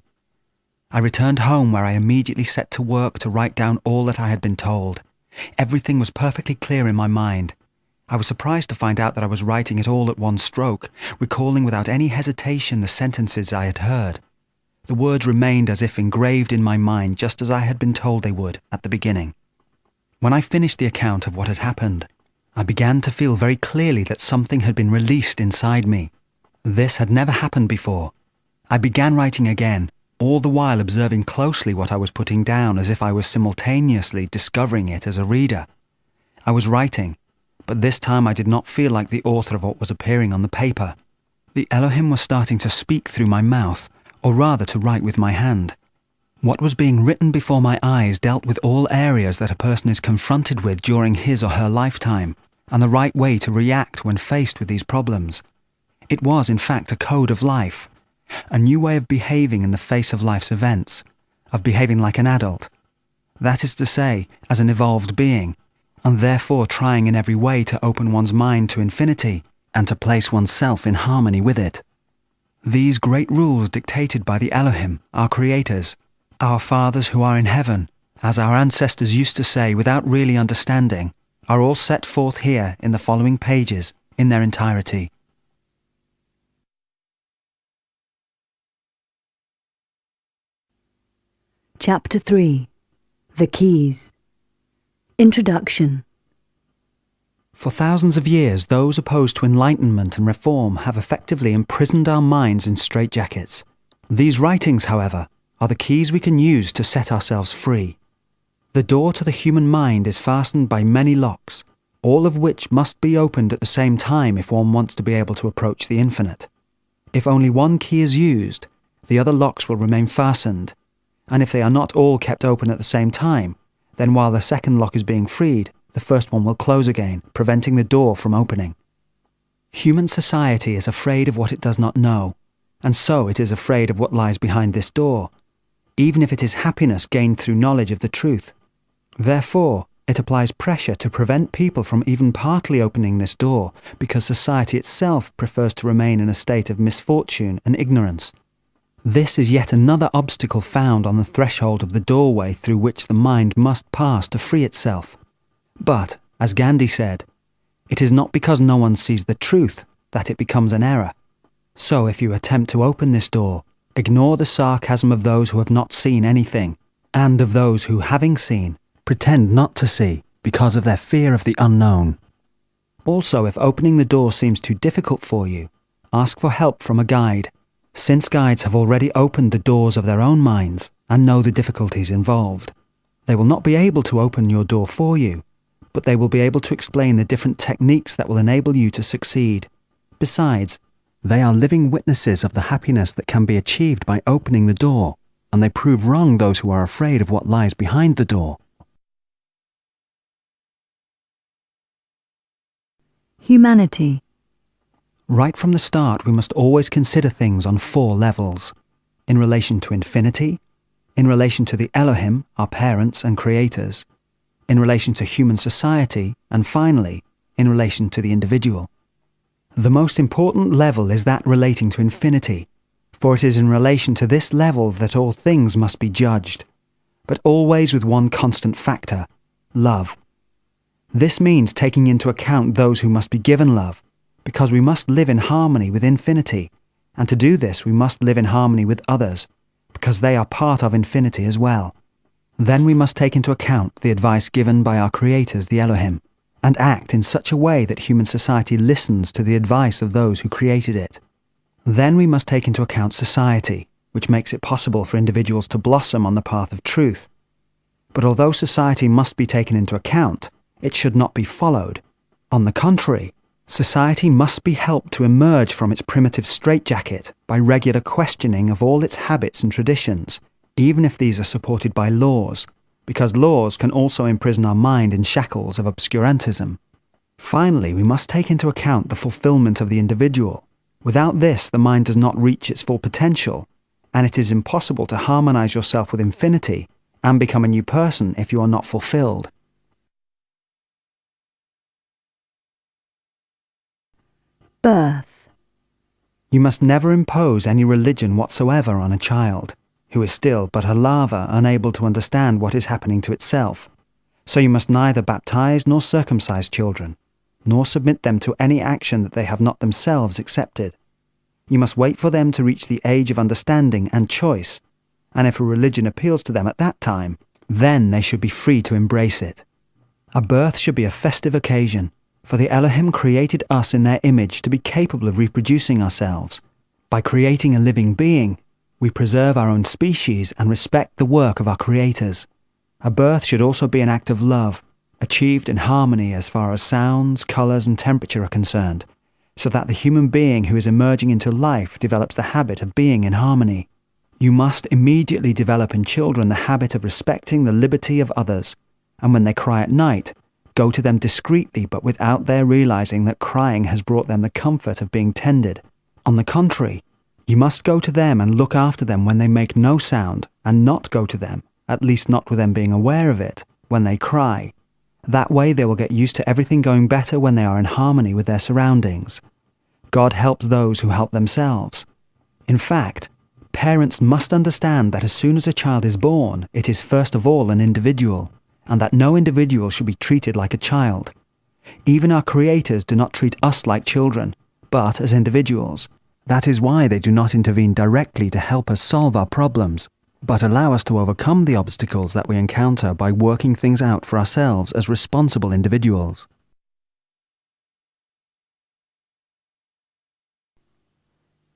I returned home, where I immediately set to work to write down all that I had been told. Everything was perfectly clear in my mind. I was surprised to find out that I was writing it all at one stroke, recalling without any hesitation the sentences I had heard. The words remained as if engraved in my mind, just as I had been told they would at the beginning. When I finished the account of what had happened, I began to feel very clearly that something had been released inside me. This had never happened before. I began writing again, all the while observing closely what I was putting down, as if I was simultaneously discovering it as a reader. I was writing, but this time I did not feel like the author of what was appearing on the paper. The Elohim was starting to speak through my mouth, or rather to write with my hand. What was being written before my eyes dealt with all areas that a person is confronted with during his or her lifetime, and the right way to react when faced with these problems. It was, in fact, a code of life, a new way of behaving in the face of life's events, of behaving like an adult. That is to say, as an evolved being, and therefore trying in every way to open one's mind to infinity and to place oneself in harmony with it. These great rules dictated by the Elohim, our creators, our fathers who are in heaven, as our ancestors used to say without really understanding, are all set forth here in the following pages in their entirety. Chapter 3. The Keys. Introduction. For thousands of years, those opposed to enlightenment and reform have effectively imprisoned our minds in straitjackets. These writings, however, are the keys we can use to set ourselves free. The door to the human mind is fastened by many locks, all of which must be opened at the same time if one wants to be able to approach the infinite. If only one key is used, the other locks will remain fastened, and if they are not all kept open at the same time, then while the second lock is being freed, the first one will close again, preventing the door from opening. Human society is afraid of what it does not know, and so it is afraid of what lies behind this door, even if it is happiness gained through knowledge of the truth. Therefore, it applies pressure to prevent people from even partly opening this door, because society itself prefers to remain in a state of misfortune and ignorance. This is yet another obstacle found on the threshold of the doorway through which the mind must pass to free itself. But, as Gandhi said, it is not because no one sees the truth that it becomes an error. So if you attempt to open this door, ignore the sarcasm of those who have not seen anything, and of those who, having seen, pretend not to see because of their fear of the unknown. Also, if opening the door seems too difficult for you, ask for help from a guide, since guides have already opened the doors of their own minds and know the difficulties involved. They will not be able to open your door for you, but they will be able to explain the different techniques that will enable you to succeed. Besides, they are living witnesses of the happiness that can be achieved by opening the door, and they prove wrong those who are afraid of what lies behind the door. Humanity. Right from the start, we must always consider things on 4 levels: in relation to infinity, in relation to the Elohim, our parents and creators, in relation to human society, and finally, in relation to the individual. The most important level is that relating to infinity, for it is in relation to this level that all things must be judged, but always with one constant factor: love. This means taking into account those who must be given love, because we must live in harmony with infinity, and to do this we must live in harmony with others, because they are part of infinity as well. Then we must take into account the advice given by our creators, the Elohim, and act in such a way that human society listens to the advice of those who created it. Then we must take into account society, which makes it possible for individuals to blossom on the path of truth. But although society must be taken into account, it should not be followed. On the contrary, society must be helped to emerge from its primitive straitjacket by regular questioning of all its habits and traditions, even if these are supported by laws, because laws can also imprison our mind in shackles of obscurantism. Finally, we must take into account the fulfillment of the individual. Without this, the mind does not reach its full potential, and it is impossible to harmonize yourself with infinity and become a new person if you are not fulfilled. Birth. You must never impose any religion whatsoever on a child, who is still but a larva unable to understand what is happening to itself. So you must neither baptize nor circumcise children, nor submit them to any action that they have not themselves accepted. You must wait for them to reach the age of understanding and choice, and if a religion appeals to them at that time, then they should be free to embrace it. A birth should be a festive occasion, for the Elohim created us in their image to be capable of reproducing ourselves. By creating a living being, we preserve our own species and respect the work of our creators. A birth should also be an act of love, achieved in harmony as far as sounds, colours and temperature are concerned, so that the human being who is emerging into life develops the habit of being in harmony. You must immediately develop in children the habit of respecting the liberty of others, and when they cry at night, go to them discreetly but without their realizing that crying has brought them the comfort of being tended. On the contrary, you must go to them and look after them when they make no sound, and not go to them, at least not with them being aware of it, when they cry. That way they will get used to everything going better when they are in harmony with their surroundings. God helps those who help themselves. In fact, parents must understand that as soon as a child is born, it is first of all an individual, and that no individual should be treated like a child. Even our creators do not treat us like children, but as individuals. That is why they do not intervene directly to help us solve our problems, but allow us to overcome the obstacles that we encounter by working things out for ourselves as responsible individuals.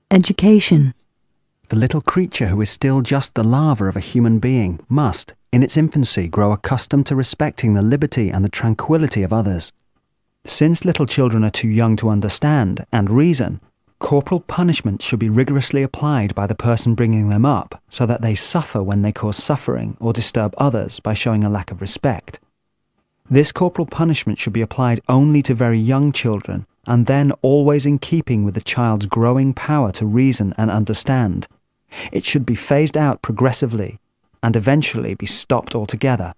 Education. The little creature who is still just the larva of a human being must, in its infancy, grow accustomed to respecting the liberty and the tranquility of others. Since little children are too young to understand and reason, corporal punishment should be rigorously applied by the person bringing them up so that they suffer when they cause suffering or disturb others by showing a lack of respect. This corporal punishment should be applied only to very young children, and then always in keeping with the child's growing power to reason and understand. It should be phased out progressively and eventually be stopped altogether.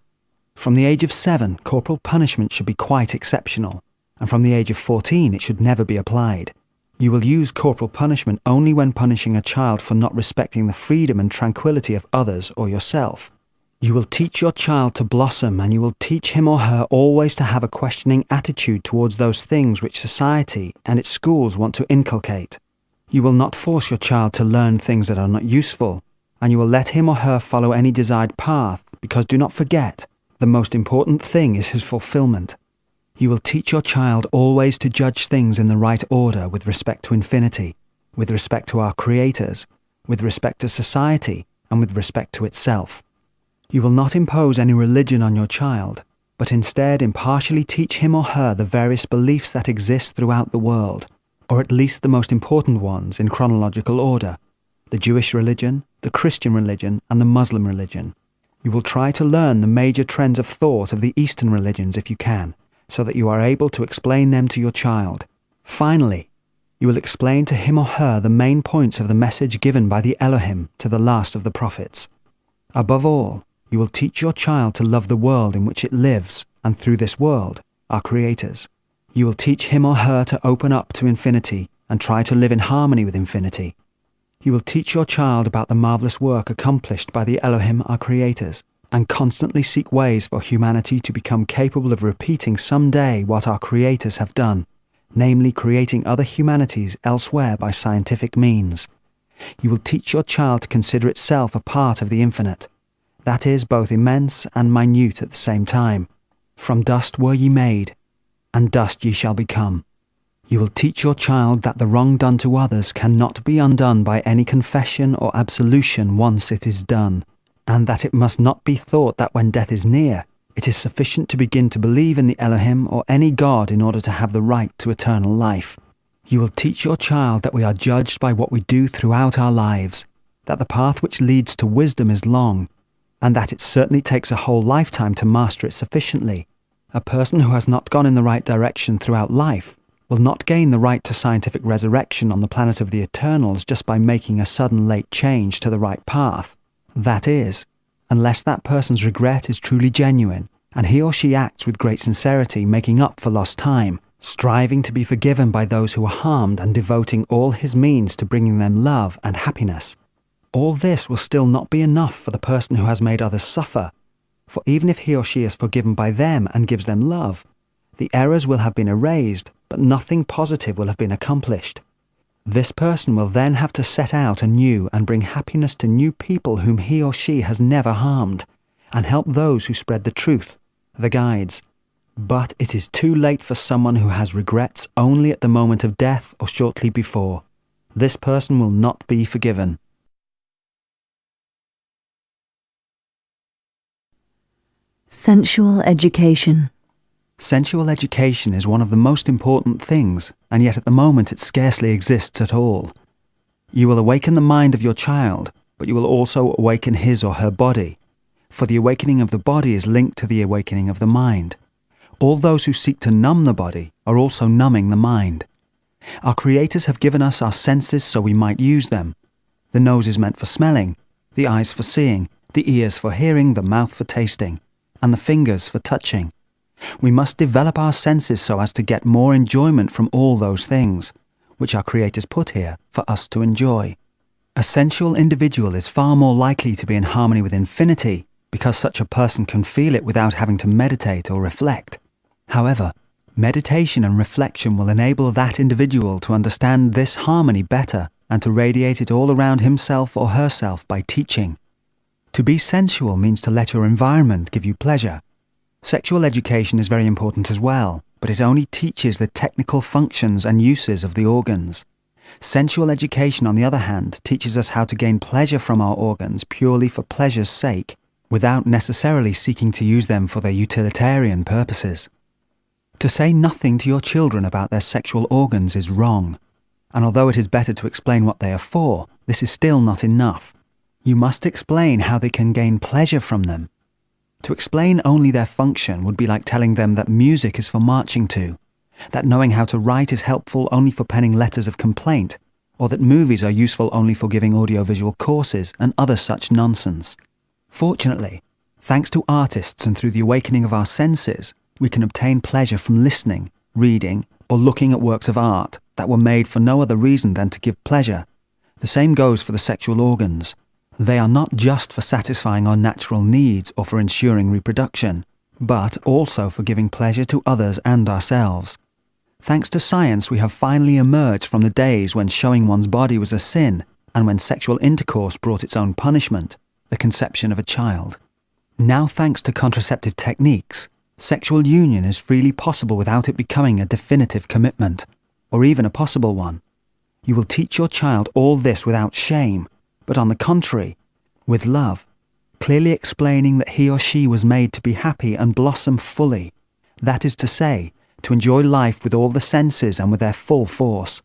From the age of 7, corporal punishment should be quite exceptional, and from the age of 14 it should never be applied. You will use corporal punishment only when punishing a child for not respecting the freedom and tranquility of others or yourself. You will teach your child to blossom, and you will teach him or her always to have a questioning attitude towards those things which society and its schools want to inculcate. You will not force your child to learn things that are not useful, and you will let him or her follow any desired path, because do not forget, the most important thing is his fulfillment. You will teach your child always to judge things in the right order with respect to infinity, with respect to our creators, with respect to society, and with respect to itself. You will not impose any religion on your child, but instead impartially teach him or her the various beliefs that exist throughout the world, or at least the most important ones in chronological order: the Jewish religion, the Christian religion, and the Muslim religion. You will try to learn the major trends of thought of the Eastern religions if you can, so that you are able to explain them to your child. Finally, you will explain to him or her the main points of the message given by the Elohim to the last of the prophets. Above all, you will teach your child to love the world in which it lives, and through this world, our creators. You will teach him or her to open up to infinity and try to live in harmony with infinity. You will teach your child about the marvelous work accomplished by the Elohim, our creators, and constantly seek ways for humanity to become capable of repeating someday what our creators have done, namely creating other humanities elsewhere by scientific means. You will teach your child to consider itself a part of the infinite, that is, both immense and minute at the same time. From dust were ye made, and dust ye shall become. You will teach your child that the wrong done to others cannot be undone by any confession or absolution once it is done, and that it must not be thought that when death is near, it is sufficient to begin to believe in the Elohim or any God in order to have the right to eternal life. You will teach your child that we are judged by what we do throughout our lives, that the path which leads to wisdom is long, and that it certainly takes a whole lifetime to master it sufficiently. A person who has not gone in the right direction throughout life will not gain the right to scientific resurrection on the planet of the Eternals just by making a sudden late change to the right path. That is, unless that person's regret is truly genuine, and he or she acts with great sincerity, making up for lost time, striving to be forgiven by those who are harmed and devoting all his means to bringing them love and happiness. All this will still not be enough for the person who has made others suffer, for even if he or she is forgiven by them and gives them love, the errors will have been erased, but nothing positive will have been accomplished. This person will then have to set out anew and bring happiness to new people whom he or she has never harmed, and help those who spread the truth, the guides. But it is too late for someone who has regrets only at the moment of death or shortly before. This person will not be forgiven. Sensual education. Sensual education is one of the most important things, and yet at the moment it scarcely exists at all. You will awaken the mind of your child, but you will also awaken his or her body, for the awakening of the body is linked to the awakening of the mind. All those who seek to numb the body are also numbing the mind. Our creators have given us our senses so we might use them. The nose is meant for smelling, the eyes for seeing, the ears for hearing, the mouth for tasting, and the fingers for touching. We must develop our senses so as to get more enjoyment from all those things, which our creators put here for us to enjoy. A sensual individual is far more likely to be in harmony with infinity, because such a person can feel it without having to meditate or reflect. However, meditation and reflection will enable that individual to understand this harmony better and to radiate it all around himself or herself by teaching. To be sensual means to let your environment give you pleasure. Sexual education is very important as well, but it only teaches the technical functions and uses of the organs. Sensual education, on the other hand, teaches us how to gain pleasure from our organs purely for pleasure's sake, without necessarily seeking to use them for their utilitarian purposes. To say nothing to your children about their sexual organs is wrong, and although it is better to explain what they are for, this is still not enough. You must explain how they can gain pleasure from them. To explain only their function would be like telling them that music is for marching to, that knowing how to write is helpful only for penning letters of complaint, or that movies are useful only for giving audiovisual courses and other such nonsense. Fortunately, thanks to artists and through the awakening of our senses, we can obtain pleasure from listening, reading, or looking at works of art that were made for no other reason than to give pleasure. The same goes for the sexual organs. They are not just for satisfying our natural needs or for ensuring reproduction, but also for giving pleasure to others and ourselves. Thanks to science, we have finally emerged from the days when showing one's body was a sin and when sexual intercourse brought its own punishment, the conception of a child. Now, thanks to contraceptive techniques, sexual union is freely possible without it becoming a definitive commitment, or even a possible one. You will teach your child all this without shame, but on the contrary, with love, clearly explaining that he or she was made to be happy and blossom fully, that is to say, to enjoy life with all the senses and with their full force.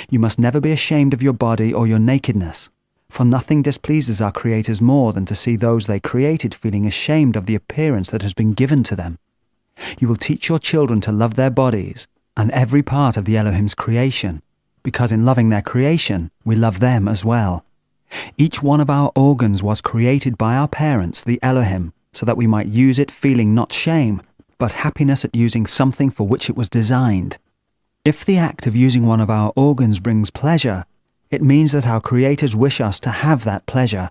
You must never be ashamed of your body or your nakedness, for nothing displeases our creators more than to see those they created feeling ashamed of the appearance that has been given to them. You will teach your children to love their bodies and every part of the Elohim's creation, because in loving their creation, we love them as well. Each one of our organs was created by our parents, the Elohim, so that we might use it feeling not shame, but happiness at using something for which it was designed. If the act of using one of our organs brings pleasure, it means that our creators wish us to have that pleasure.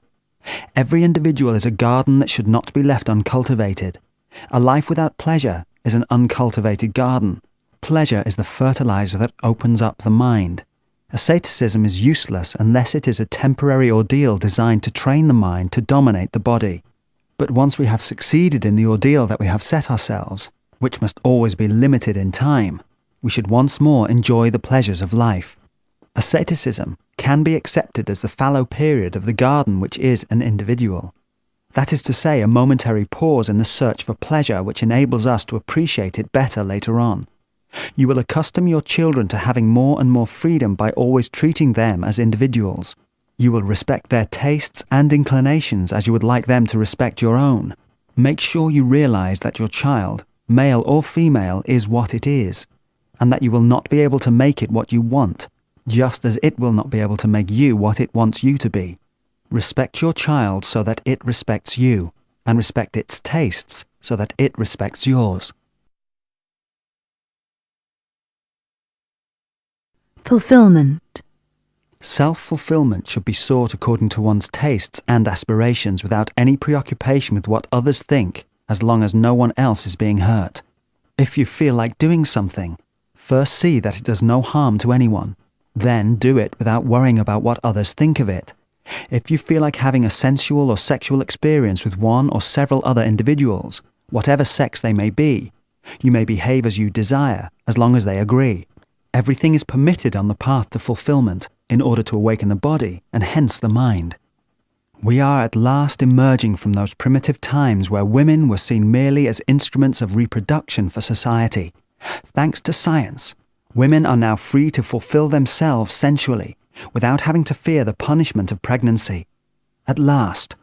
Every individual is a garden that should not be left uncultivated. A life without pleasure is an uncultivated garden. Pleasure is the fertilizer that opens up the mind. Asceticism is useless unless it is a temporary ordeal designed to train the mind to dominate the body. But once we have succeeded in the ordeal that we have set ourselves, which must always be limited in time, we should once more enjoy the pleasures of life. Asceticism can be accepted as the fallow period of the garden which is an individual. That is to say, a momentary pause in the search for pleasure which enables us to appreciate it better later on. You will accustom your children to having more and more freedom by always treating them as individuals. You will respect their tastes and inclinations as you would like them to respect your own. Make sure you realize that your child, male or female, is what it is, and that you will not be able to make it what you want, just as it will not be able to make you what it wants you to be. Respect your child so that it respects you, and respect its tastes so that it respects yours. Fulfillment. Self-fulfillment should be sought according to one's tastes and aspirations without any preoccupation with what others think, as long as no one else is being hurt. If you feel like doing something, first see that it does no harm to anyone. Then do it without worrying about what others think of it. If you feel like having a sensual or sexual experience with one or several other individuals, whatever sex they may be, you may behave as you desire, as long as they agree. Everything is permitted on the path to fulfillment in order to awaken the body and hence the mind. We are at last emerging from those primitive times where women were seen merely as instruments of reproduction for society. Thanks to science, women are now free to fulfill themselves sensually, without having to fear the punishment of pregnancy. At last,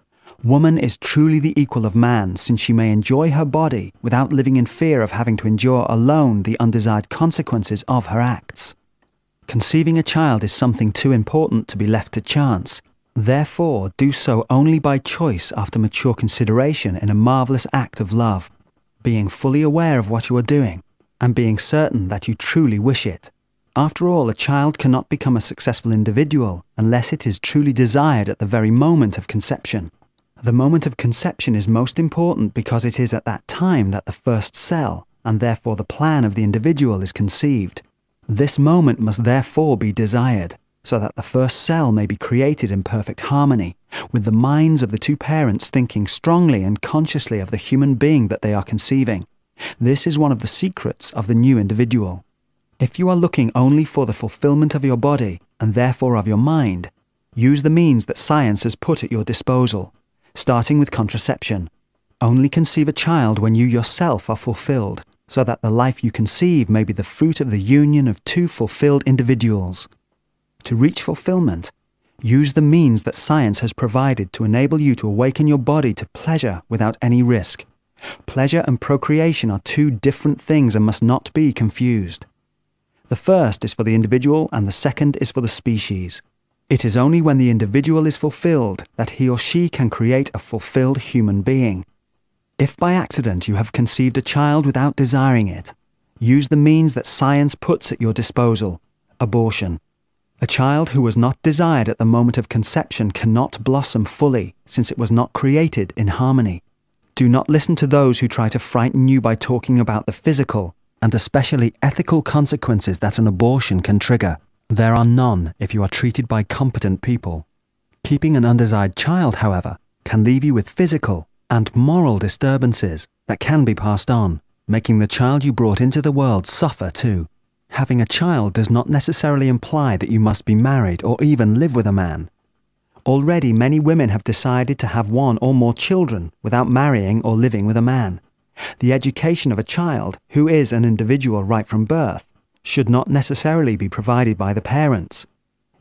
woman is truly the equal of man, since she may enjoy her body without living in fear of having to endure alone the undesired consequences of her acts. Conceiving a child is something too important to be left to chance. Therefore, do so only by choice after mature consideration in a marvelous act of love, being fully aware of what you are doing, and being certain that you truly wish it. After all, a child cannot become a successful individual unless it is truly desired at the very moment of conception. The moment of conception is most important because it is at that time that the first cell, and therefore the plan of the individual, is conceived. This moment must therefore be desired, so that the first cell may be created in perfect harmony, with the minds of the two parents thinking strongly and consciously of the human being that they are conceiving. This is one of the secrets of the new individual. If you are looking only for the fulfillment of your body, and therefore of your mind, use the means that science has put at your disposal, starting with contraception. Only conceive a child when you yourself are fulfilled, so that the life you conceive may be the fruit of the union of two fulfilled individuals. To reach fulfillment, use the means that science has provided to enable you to awaken your body to pleasure without any risk. Pleasure and procreation are two different things and must not be confused. The first is for the individual and the second is for the species. It is only when the individual is fulfilled that he or she can create a fulfilled human being. If by accident you have conceived a child without desiring it, use the means that science puts at your disposal: abortion. A child who was not desired at the moment of conception cannot blossom fully, since it was not created in harmony. Do not listen to those who try to frighten you by talking about the physical, and especially ethical consequences that an abortion can trigger. There are none if you are treated by competent people. Keeping an undesired child, however, can leave you with physical and moral disturbances that can be passed on, making the child you brought into the world suffer too. Having a child does not necessarily imply that you must be married or even live with a man. Already many women have decided to have one or more children without marrying or living with a man. The education of a child, who is an individual right from birth, should not necessarily be provided by the parents.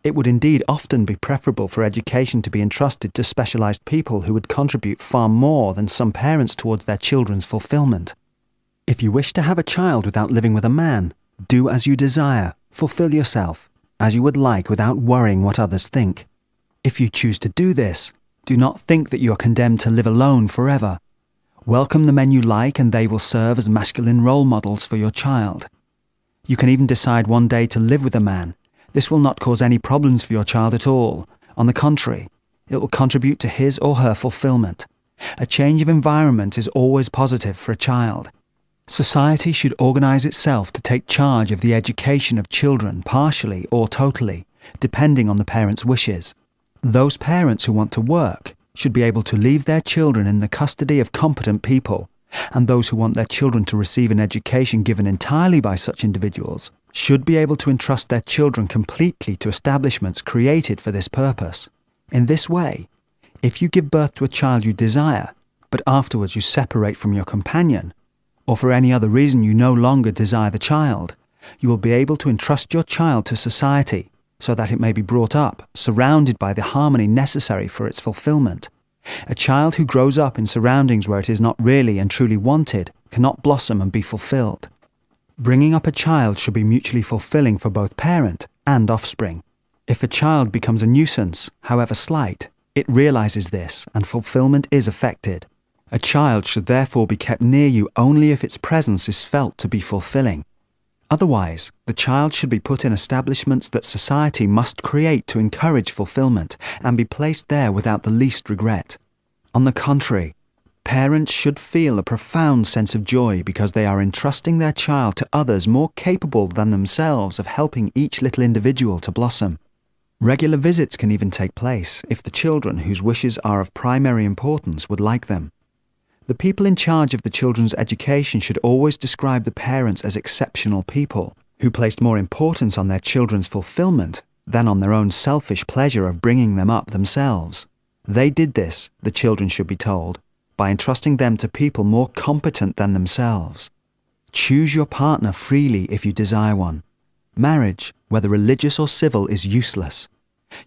It would indeed often be preferable for education to be entrusted to specialized people who would contribute far more than some parents towards their children's fulfillment. If you wish to have a child without living with a man, do as you desire, fulfill yourself, as you would like without worrying what others think. If you choose to do this, do not think that you are condemned to live alone forever. Welcome the men you like and they will serve as masculine role models for your child. You can even decide one day to live with a man. This will not cause any problems for your child at all. On the contrary, it will contribute to his or her fulfillment. A change of environment is always positive for a child. Society should organize itself to take charge of the education of children partially or totally, depending on the parents' wishes. Those parents who want to work should be able to leave their children in the custody of competent people, and those who want their children to receive an education given entirely by such individuals should be able to entrust their children completely to establishments created for this purpose. In this way, if you give birth to a child you desire, but afterwards you separate from your companion, or for any other reason you no longer desire the child, you will be able to entrust your child to society so that it may be brought up, surrounded by the harmony necessary for its fulfillment. A child who grows up in surroundings where it is not really and truly wanted cannot blossom and be fulfilled. Bringing up a child should be mutually fulfilling for both parent and offspring. If a child becomes a nuisance, however slight, it realizes this and fulfillment is affected. A child should therefore be kept near you only if its presence is felt to be fulfilling. Otherwise, the child should be put in establishments that society must create to encourage fulfillment and be placed there without the least regret. On the contrary, parents should feel a profound sense of joy because they are entrusting their child to others more capable than themselves of helping each little individual to blossom. Regular visits can even take place if the children whose wishes are of primary importance would like them. The people in charge of the children's education should always describe the parents as exceptional people who placed more importance on their children's fulfillment than on their own selfish pleasure of bringing them up themselves. They did this, the children should be told, by entrusting them to people more competent than themselves. Choose your partner freely if you desire one. Marriage, whether religious or civil, is useless.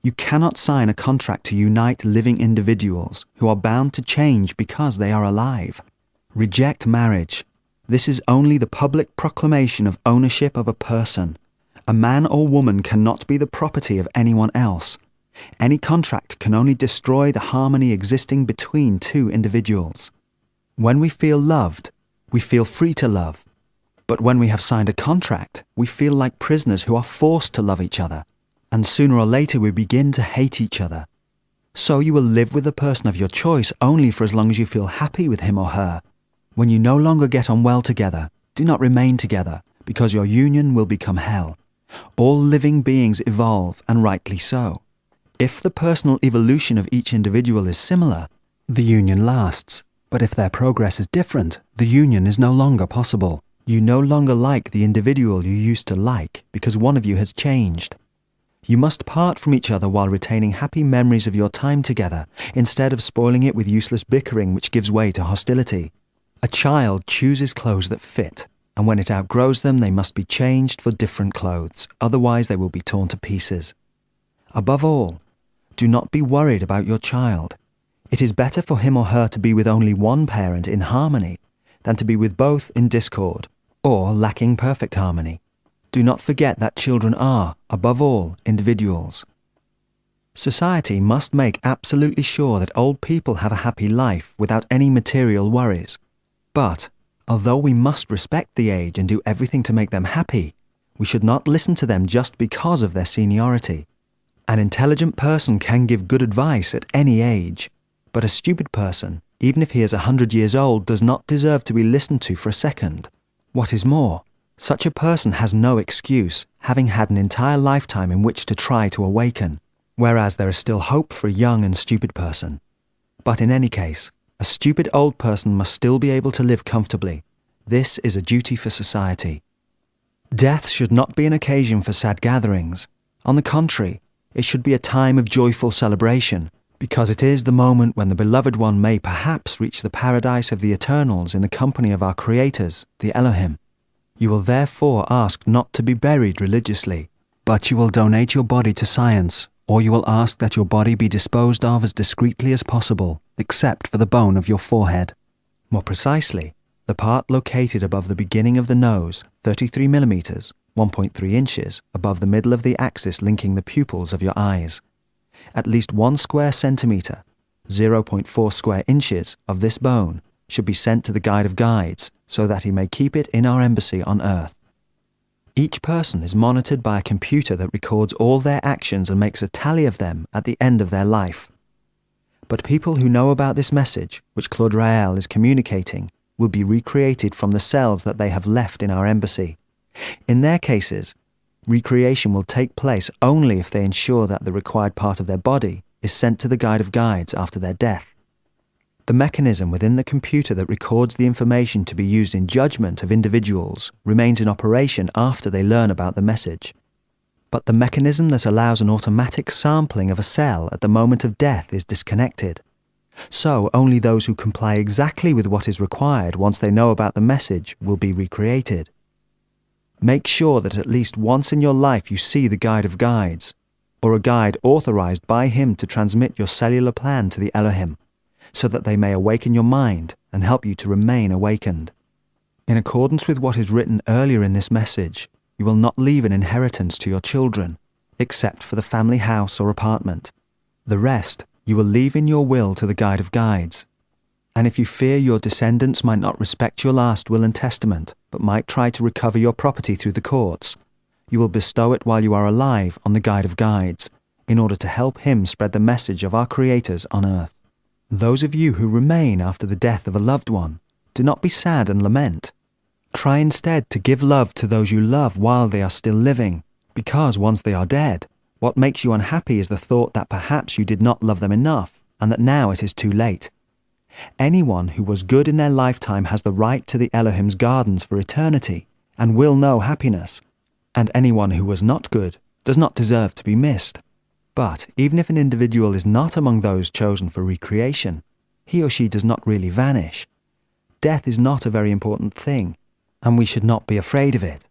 You cannot sign a contract to unite living individuals who are bound to change because they are alive. Reject marriage. This is only the public proclamation of ownership of a person. A man or woman cannot be the property of anyone else. Any contract can only destroy the harmony existing between two individuals. When we feel loved, we feel free to love. But when we have signed a contract, we feel like prisoners who are forced to love each other. And sooner or later we begin to hate each other. So you will live with the person of your choice only for as long as you feel happy with him or her. When you no longer get on well together, do not remain together, because your union will become hell. All living beings evolve, and rightly so. If the personal evolution of each individual is similar, the union lasts. But if their progress is different, the union is no longer possible. You no longer like the individual you used to like because one of you has changed. You must part from each other while retaining happy memories of your time together, instead of spoiling it with useless bickering which gives way to hostility. A child chooses clothes that fit, and when it outgrows them, they must be changed for different clothes, otherwise they will be torn to pieces. Above all, do not be worried about your child. It is better for him or her to be with only one parent in harmony than to be with both in discord, or lacking perfect harmony. Do not forget that children are, above all, individuals. Society must make absolutely sure that old people have a happy life without any material worries. But, although we must respect the age and do everything to make them happy, we should not listen to them just because of their seniority. An intelligent person can give good advice at any age, but a stupid person, even if he is 100 years old, does not deserve to be listened to for a second. What is more, such a person has no excuse, having had an entire lifetime in which to try to awaken, whereas there is still hope for a young and stupid person. But in any case, a stupid old person must still be able to live comfortably. This is a duty for society. Death should not be an occasion for sad gatherings. On the contrary, it should be a time of joyful celebration, because it is the moment when the beloved one may perhaps reach the paradise of the Eternals in the company of our creators, the Elohim. You will therefore ask not to be buried religiously, but you will donate your body to science, or you will ask that your body be disposed of as discreetly as possible, except for the bone of your forehead. More precisely, the part located above the beginning of the nose, 33 millimeters, 1.3 inches, above the middle of the axis linking the pupils of your eyes. At least 1 square centimeter, 0.4 square inches, of this bone should be sent to the Guide of Guides, so that he may keep it in our embassy on Earth. Each person is monitored by a computer that records all their actions and makes a tally of them at the end of their life. But people who know about this message, which Claude Rael is communicating, will be recreated from the cells that they have left in our embassy. In their cases, recreation will take place only if they ensure that the required part of their body is sent to the Guide of Guides after their death. The mechanism within the computer that records the information to be used in judgment of individuals remains in operation after they learn about the message. But the mechanism that allows an automatic sampling of a cell at the moment of death is disconnected. So only those who comply exactly with what is required once they know about the message will be recreated. Make sure that at least once in your life you see the Guide of Guides, or a guide authorized by him to transmit your cellular plan to the Elohim, so that they may awaken your mind and help you to remain awakened. In accordance with what is written earlier in this message, you will not leave an inheritance to your children, except for the family house or apartment. The rest you will leave in your will to the Guide of Guides. And if you fear your descendants might not respect your last will and testament, but might try to recover your property through the courts, you will bestow it while you are alive on the Guide of Guides, in order to help him spread the message of our creators on earth. Those of you who remain after the death of a loved one, do not be sad and lament. Try instead to give love to those you love while they are still living, because once they are dead, what makes you unhappy is the thought that perhaps you did not love them enough, and that now it is too late. Anyone who was good in their lifetime has the right to the Elohim's gardens for eternity, and will know happiness, and anyone who was not good does not deserve to be missed. But even if an individual is not among those chosen for recreation, he or she does not really vanish. Death is not a very important thing, and we should not be afraid of it.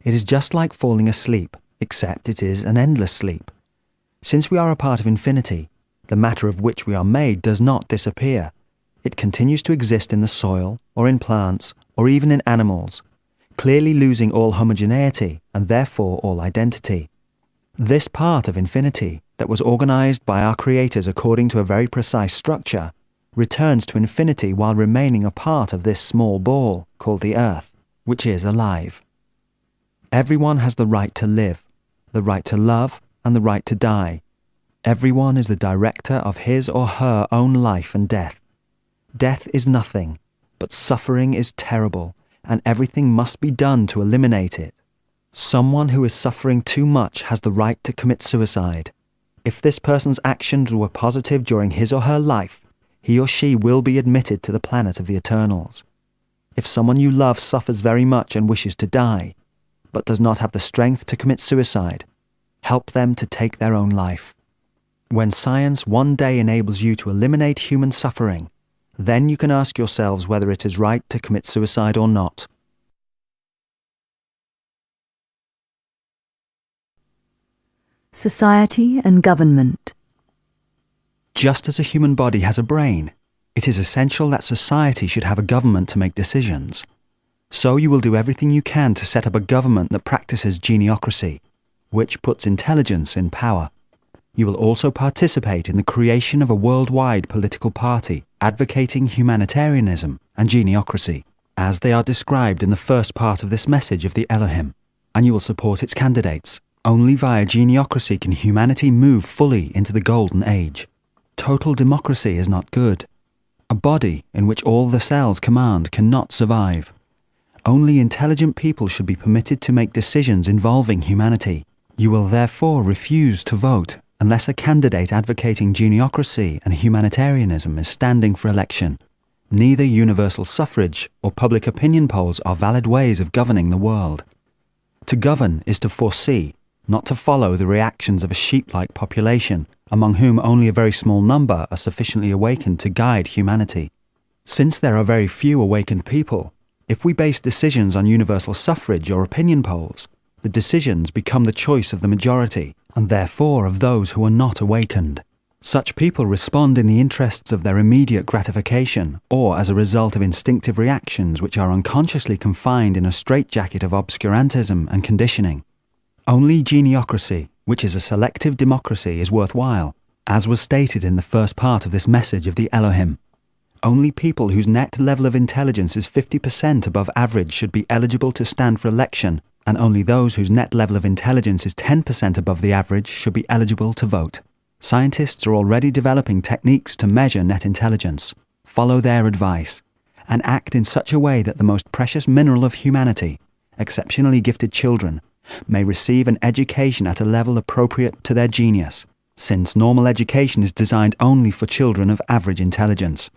It is just like falling asleep, except it is an endless sleep. Since we are a part of infinity, the matter of which we are made does not disappear. It continues to exist in the soil, or in plants, or even in animals, clearly losing all homogeneity and therefore all identity. This part of infinity, that was organized by our creators according to a very precise structure, returns to infinity while remaining a part of this small ball called the Earth, which is alive. Everyone has the right to live, the right to love, and the right to die. Everyone is the director of his or her own life and death. Death is nothing, but suffering is terrible, and everything must be done to eliminate it. Someone who is suffering too much has the right to commit suicide. If this person's actions were positive during his or her life, he or she will be admitted to the planet of the Eternals. If someone you love suffers very much and wishes to die, but does not have the strength to commit suicide, help them to take their own life. When science one day enables you to eliminate human suffering, then you can ask yourselves whether it is right to commit suicide or not. Society and government. Just as a human body has a brain, it is essential that society should have a government to make decisions. So you will do everything you can to set up a government that practices geniocracy, which puts intelligence in power. You will also participate in the creation of a worldwide political party advocating humanitarianism and geniocracy, as they are described in the first part of this message of the Elohim, and you will support its candidates. Only via geniocracy can humanity move fully into the golden age. Total democracy is not good. A body in which all the cells command cannot survive. Only intelligent people should be permitted to make decisions involving humanity. You will therefore refuse to vote unless a candidate advocating geniocracy and humanitarianism is standing for election. Neither universal suffrage or public opinion polls are valid ways of governing the world. To govern is to foresee, not to follow the reactions of a sheep-like population, among whom only a very small number are sufficiently awakened to guide humanity. Since there are very few awakened people, if we base decisions on universal suffrage or opinion polls, the decisions become the choice of the majority, and therefore of those who are not awakened. Such people respond in the interests of their immediate gratification, or as a result of instinctive reactions which are unconsciously confined in a straitjacket of obscurantism and conditioning. Only geniocracy, which is a selective democracy, is worthwhile, as was stated in the first part of this message of the Elohim. Only people whose net level of intelligence is 50% above average should be eligible to stand for election, and only those whose net level of intelligence is 10% above the average should be eligible to vote. Scientists are already developing techniques to measure net intelligence. Follow their advice, and act in such a way that the most precious mineral of humanity, exceptionally gifted children, may receive an education at a level appropriate to their genius, since normal education is designed only for children of average intelligence.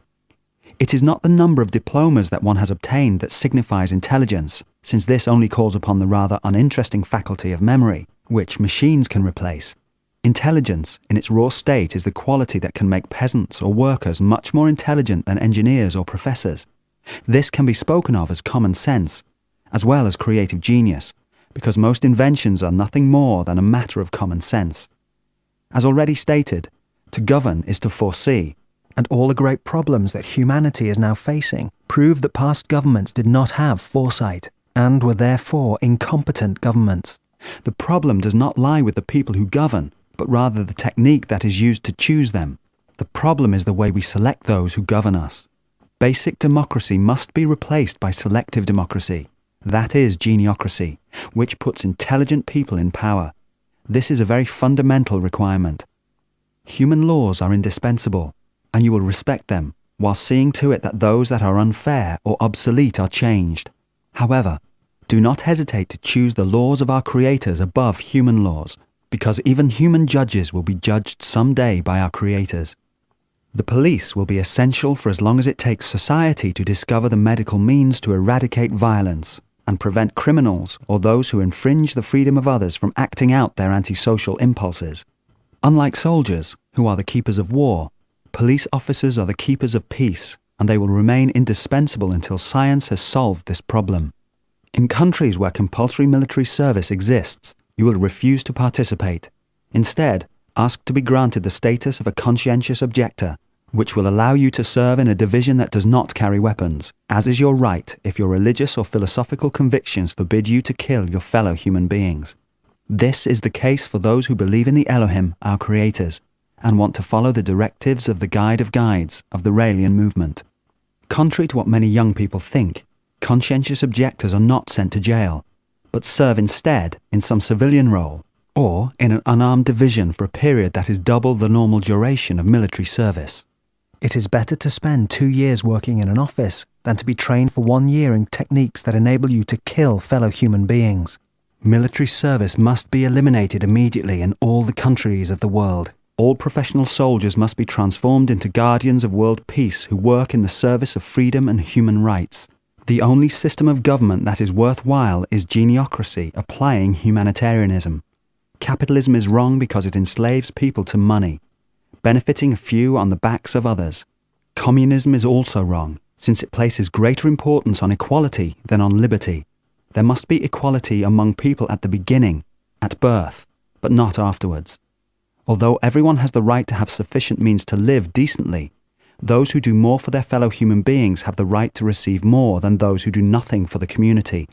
It is not the number of diplomas that one has obtained that signifies intelligence, since this only calls upon the rather uninteresting faculty of memory, which machines can replace. Intelligence, in its raw state, is the quality that can make peasants or workers much more intelligent than engineers or professors. This can be spoken of as common sense, as well as creative genius, because most inventions are nothing more than a matter of common sense. As already stated, to govern is to foresee, and all the great problems that humanity is now facing prove that past governments did not have foresight, and were therefore incompetent governments. The problem does not lie with the people who govern, but rather the technique that is used to choose them. The problem is the way we select those who govern us. Basic democracy must be replaced by selective democracy. That is geniocracy, which puts intelligent people in power. This is a very fundamental requirement. Human laws are indispensable, and you will respect them, while seeing to it that those that are unfair or obsolete are changed. However, do not hesitate to choose the laws of our creators above human laws, because even human judges will be judged someday by our creators. The police will be essential for as long as it takes society to discover the medical means to eradicate violence and prevent criminals or those who infringe the freedom of others from acting out their antisocial impulses. Unlike soldiers, who are the keepers of war, police officers are the keepers of peace, and they will remain indispensable until science has solved this problem. In countries where compulsory military service exists, you will refuse to participate. Instead, ask to be granted the status of a conscientious objector, which will allow you to serve in a division that does not carry weapons, as is your right if your religious or philosophical convictions forbid you to kill your fellow human beings. This is the case for those who believe in the Elohim, our creators, and want to follow the directives of the Guide of Guides of the Raelian movement. Contrary to what many young people think, conscientious objectors are not sent to jail, but serve instead in some civilian role, or in an unarmed division for a period that is double the normal duration of military service. It is better to spend 2 years working in an office than to be trained for 1 year in techniques that enable you to kill fellow human beings. Military service must be eliminated immediately in all the countries of the world. All professional soldiers must be transformed into guardians of world peace who work in the service of freedom and human rights. The only system of government that is worthwhile is geniocracy applying humanitarianism. Capitalism is wrong because it enslaves people to money, benefiting a few on the backs of others. Communism is also wrong, since it places greater importance on equality than on liberty. There must be equality among people at the beginning, at birth, but not afterwards. Although everyone has the right to have sufficient means to live decently, those who do more for their fellow human beings have the right to receive more than those who do nothing for the community.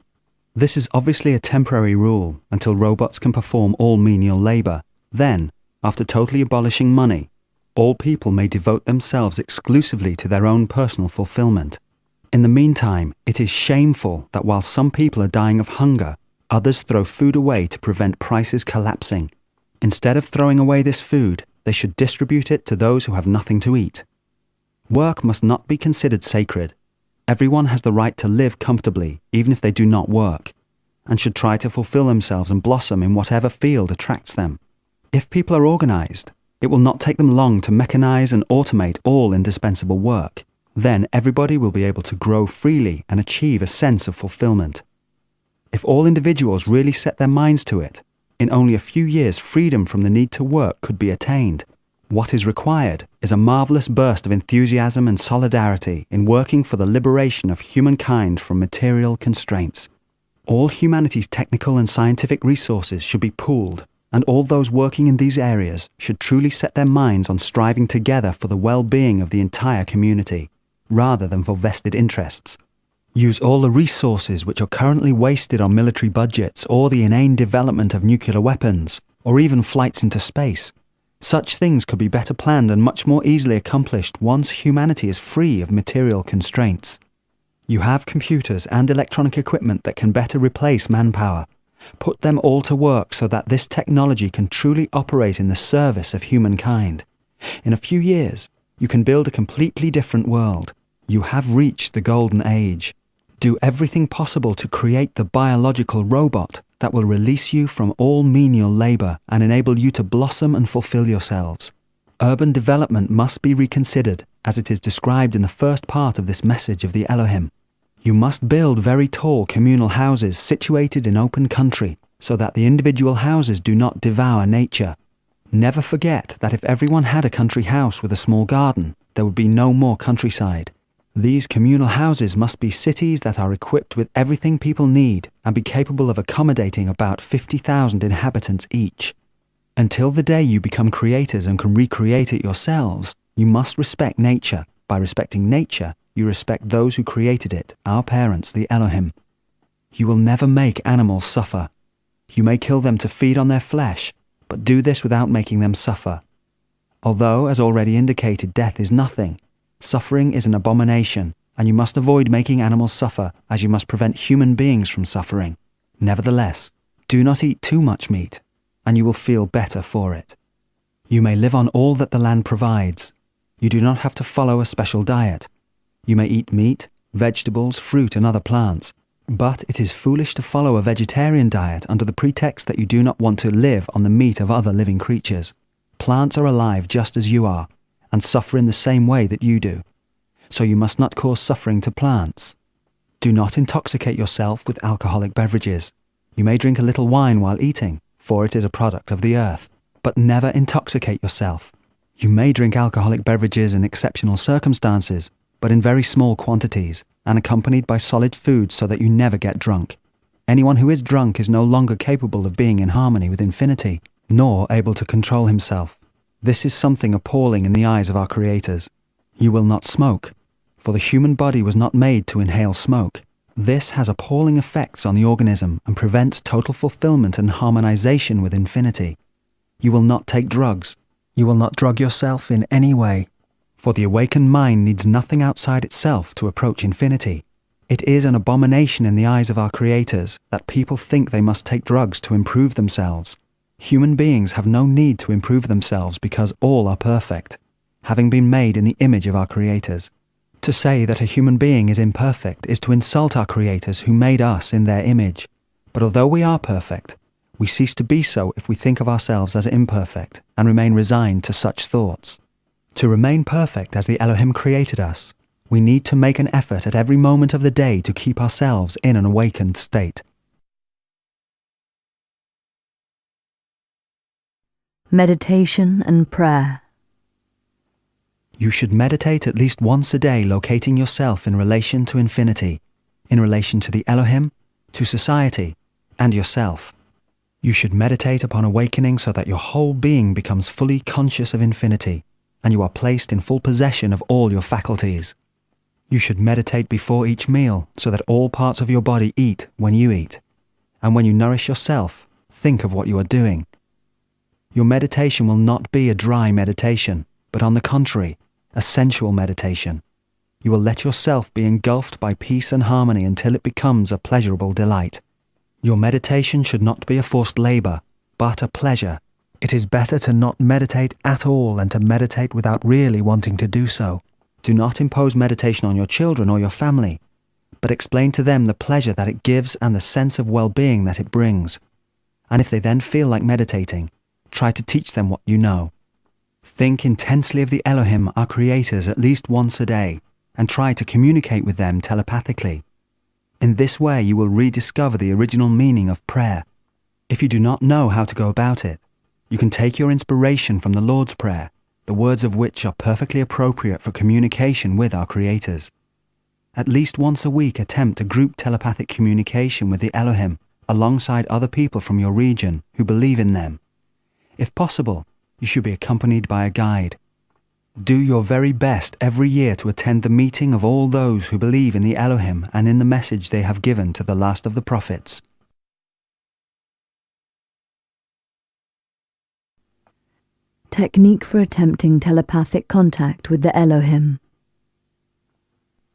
This is obviously a temporary rule until robots can perform all menial labour. Then, after totally abolishing money, all people may devote themselves exclusively to their own personal fulfillment. In the meantime, it is shameful that while some people are dying of hunger, others throw food away to prevent prices collapsing. Instead of throwing away this food, they should distribute it to those who have nothing to eat. Work must not be considered sacred. Everyone has the right to live comfortably, even if they do not work, and should try to fulfill themselves and blossom in whatever field attracts them. If people are organized, it will not take them long to mechanize and automate all indispensable work. Then everybody will be able to grow freely and achieve a sense of fulfillment. If all individuals really set their minds to it, in only a few years freedom from the need to work could be attained. What is required is a marvelous burst of enthusiasm and solidarity in working for the liberation of humankind from material constraints. All humanity's technical and scientific resources should be pooled, and all those working in these areas should truly set their minds on striving together for the well-being of the entire community, rather than for vested interests. Use all the resources which are currently wasted on military budgets or the inane development of nuclear weapons, or even flights into space. Such things could be better planned and much more easily accomplished once humanity is free of material constraints. You have computers and electronic equipment that can better replace manpower. Put them all to work so that this technology can truly operate in the service of humankind. In a few years, you can build a completely different world. You have reached the golden age. Do everything possible to create the biological robot that will release you from all menial labour and enable you to blossom and fulfill yourselves. Urban development must be reconsidered, as it is described in the first part of this message of the Elohim. You must build very tall communal houses situated in open country, so that the individual houses do not devour nature. Never forget that if everyone had a country house with a small garden, there would be no more countryside. These communal houses must be cities that are equipped with everything people need and be capable of accommodating about 50,000 inhabitants each. Until the day you become creators and can recreate it yourselves, you must respect nature. By respecting nature, you respect those who created it, our parents, the Elohim. You will never make animals suffer. You may kill them to feed on their flesh, but do this without making them suffer. Although, as already indicated, death is nothing, suffering is an abomination, and you must avoid making animals suffer, as you must prevent human beings from suffering. Nevertheless, do not eat too much meat, and you will feel better for it. You may live on all that the land provides. You do not have to follow a special diet. You may eat meat, vegetables, fruit, and other plants, but it is foolish to follow a vegetarian diet under the pretext that you do not want to live on the meat of other living creatures. Plants are alive just as you are, and suffer in the same way that you do. So you must not cause suffering to plants. Do not intoxicate yourself with alcoholic beverages. You may drink a little wine while eating, for it is a product of the earth, but never intoxicate yourself. You may drink alcoholic beverages in exceptional circumstances, but in very small quantities, and accompanied by solid food so that you never get drunk. Anyone who is drunk is no longer capable of being in harmony with infinity, nor able to control himself. This is something appalling in the eyes of our creators. You will not smoke, for the human body was not made to inhale smoke. This has appalling effects on the organism and prevents total fulfillment and harmonization with infinity. You will not take drugs. You will not drug yourself in any way, for the awakened mind needs nothing outside itself to approach infinity. It is an abomination in the eyes of our creators that people think they must take drugs to improve themselves. Human beings have no need to improve themselves because all are perfect, having been made in the image of our creators. To say that a human being is imperfect is to insult our creators who made us in their image. But although we are perfect, we cease to be so if we think of ourselves as imperfect and remain resigned to such thoughts. To remain perfect as the Elohim created us, We need to make an effort at every moment of the day to keep ourselves in an awakened state. Meditation and prayer. You should meditate at least once a day, locating yourself in relation to infinity, in relation to the Elohim, to society, and yourself. You should meditate upon awakening so that your whole being becomes fully conscious of infinity, and you are placed in full possession of all your faculties. You should meditate before each meal so that all parts of your body eat when you eat, and when you nourish yourself, think of what you are doing. Your meditation will not be a dry meditation, but on the contrary, a sensual meditation. You will let yourself be engulfed by peace and harmony until it becomes a pleasurable delight. Your meditation should not be a forced labor, but a pleasure. It is better to not meditate at all than to meditate without really wanting to do so. Do not impose meditation on your children or your family, but explain to them the pleasure that it gives and the sense of well-being that it brings. And if they then feel like meditating, try to teach them what you know. Think intensely of the Elohim, our creators, at least once a day, and try to communicate with them telepathically. In this way, you will rediscover the original meaning of prayer. If you do not know how to go about it, you can take your inspiration from the Lord's Prayer, the words of which are perfectly appropriate for communication with our creators. At least once a week, attempt a group telepathic communication with the Elohim, alongside other people from your region who believe in them. If possible, you should be accompanied by a guide. Do your very best every year to attend the meeting of all those who believe in the Elohim and in the message they have given to the last of the prophets. Technique for attempting telepathic contact with the Elohim.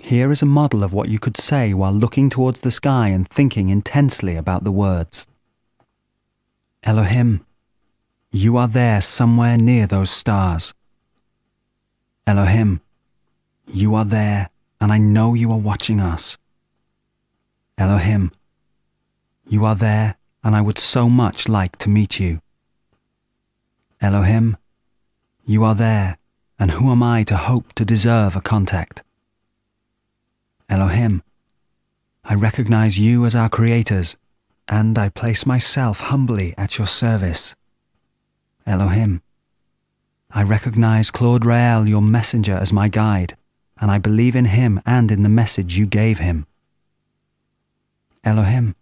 Here is a model of what you could say while looking towards the sky and thinking intensely about the words. Elohim, you are there somewhere near those stars. Elohim, you are there and I know you are watching us. Elohim, you are there and I would so much like to meet you. Elohim, you are there and who am I to hope to deserve a contact? Elohim, I recognize you as our creators and I place myself humbly at your service. Elohim, I recognize Claude Rael, your messenger, as my guide, and I believe in him and in the message you gave him. Elohim,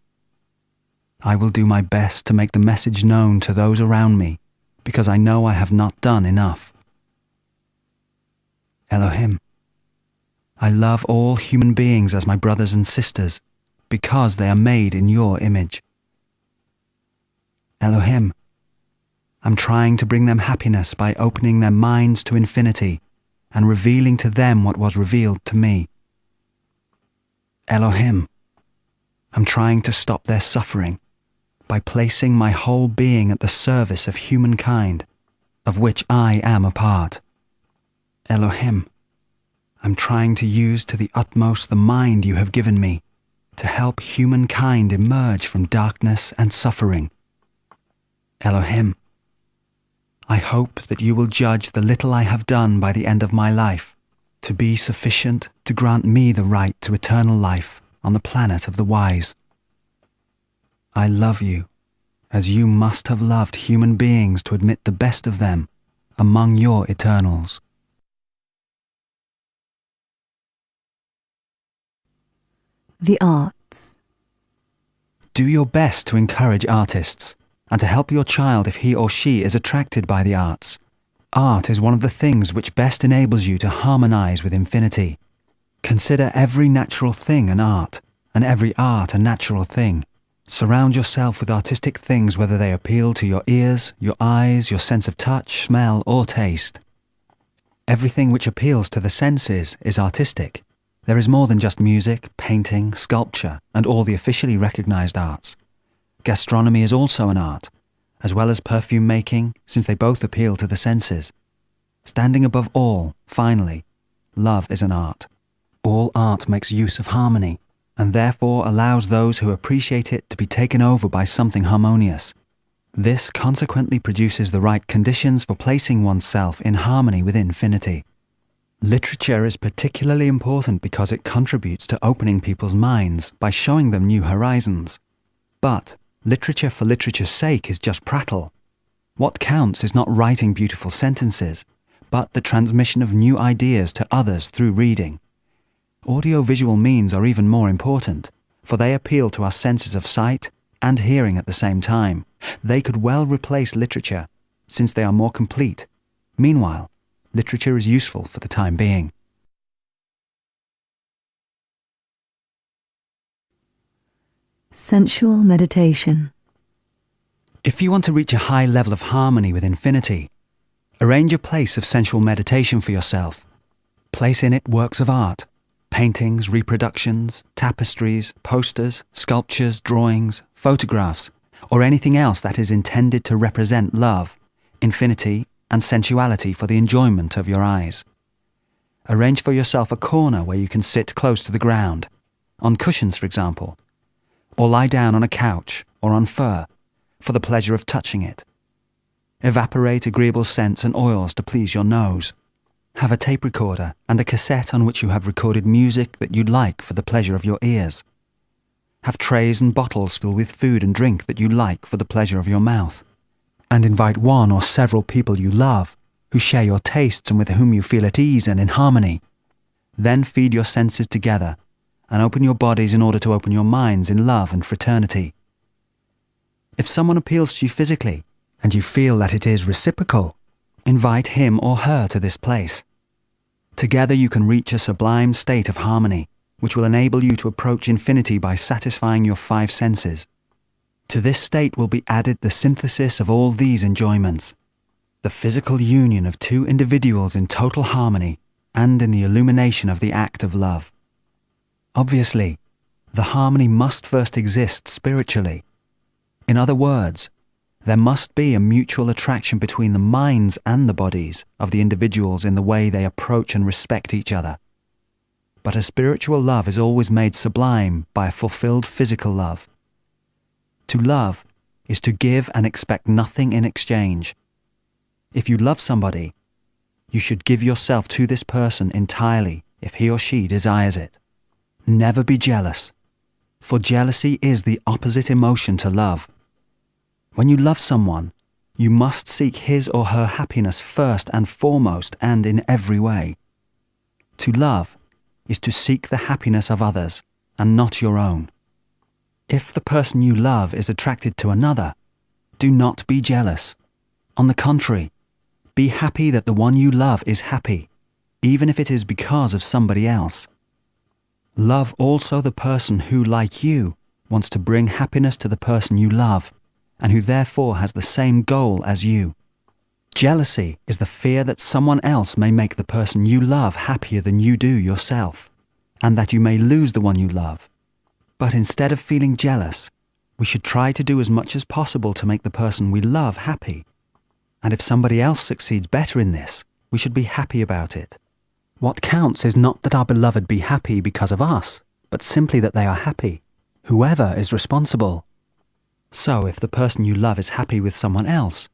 I will do my best to make the message known to those around me, because I know I have not done enough. Elohim, I love all human beings as my brothers and sisters, because they are made in your image. Elohim, I'm trying to bring them happiness by opening their minds to infinity and revealing to them what was revealed to me. Elohim, I'm trying to stop their suffering by placing my whole being at the service of humankind, of which I am a part. Elohim, I'm trying to use to the utmost the mind you have given me to help humankind emerge from darkness and suffering. Elohim, I hope that you will judge the little I have done by the end of my life to be sufficient to grant me the right to eternal life on the planet of the wise. I love you, as you must have loved human beings to admit the best of them among your eternals. The arts. Do your best to encourage artists, and to help your child if he or she is attracted by the arts. Art is one of the things which best enables you to harmonize with infinity. Consider every natural thing an art, and every art a natural thing. Surround yourself with artistic things whether they appeal to your ears, your eyes, your sense of touch, smell, or taste. Everything which appeals to the senses is artistic. There is more than just music, painting, sculpture, and all the officially recognized arts. Gastronomy is also an art, as well as perfume making, since they both appeal to the senses. Standing above all, finally, love is an art. All art makes use of harmony, and therefore allows those who appreciate it to be taken over by something harmonious. This consequently produces the right conditions for placing oneself in harmony with infinity. Literature is particularly important because it contributes to opening people's minds by showing them new horizons. But literature for literature's sake is just prattle. What counts is not writing beautiful sentences, but the transmission of new ideas to others through reading. Audio-visual means are even more important, for they appeal to our senses of sight and hearing at the same time. They could well replace literature, since they are more complete. Meanwhile, literature is useful for the time being. Sensual meditation. If you want to reach a high level of harmony with infinity, arrange a place of sensual meditation for yourself. Place in it works of art, paintings, reproductions, tapestries, posters, sculptures, drawings, photographs, or anything else that is intended to represent love, infinity, and sensuality for the enjoyment of your eyes. Arrange for yourself a corner where you can sit close to the ground, on cushions for example, or lie down on a couch or on fur, for the pleasure of touching it. Evaporate agreeable scents and oils to please your nose. Have a tape recorder and a cassette on which you have recorded music that you'd like for the pleasure of your ears. Have trays and bottles filled with food and drink that you like for the pleasure of your mouth. And invite one or several people you love, who share your tastes and with whom you feel at ease and in harmony. Then feed your senses together and open your bodies in order to open your minds in love and fraternity. If someone appeals to you physically, and you feel that it is reciprocal, invite him or her to this place. Together you can reach a sublime state of harmony, which will enable you to approach infinity by satisfying your five senses. To this state will be added the synthesis of all these enjoyments, the physical union of two individuals in total harmony and in the illumination of the act of love. Obviously, the harmony must first exist spiritually. In other words, there must be a mutual attraction between the minds and the bodies of the individuals in the way they approach and respect each other. But a spiritual love is always made sublime by a fulfilled physical love. To love is to give and expect nothing in exchange. If you love somebody, you should give yourself to this person entirely if he or she desires it. Never be jealous, for jealousy is the opposite emotion to love. When you love someone, you must seek his or her happiness first and foremost and in every way. To love is to seek the happiness of others and not your own. If the person you love is attracted to another, do not be jealous. On the contrary, be happy that the one you love is happy, even if it is because of somebody else. Love also the person who, like you, wants to bring happiness to the person you love, and who therefore has the same goal as you. Jealousy is the fear that someone else may make the person you love happier than you do yourself, and that you may lose the one you love. But instead of feeling jealous, we should try to do as much as possible to make the person we love happy. And if somebody else succeeds better in this, we should be happy about it. What counts is not that our beloved be happy because of us, but simply that they are happy, whoever is responsible. So if the person you love is happy with someone else,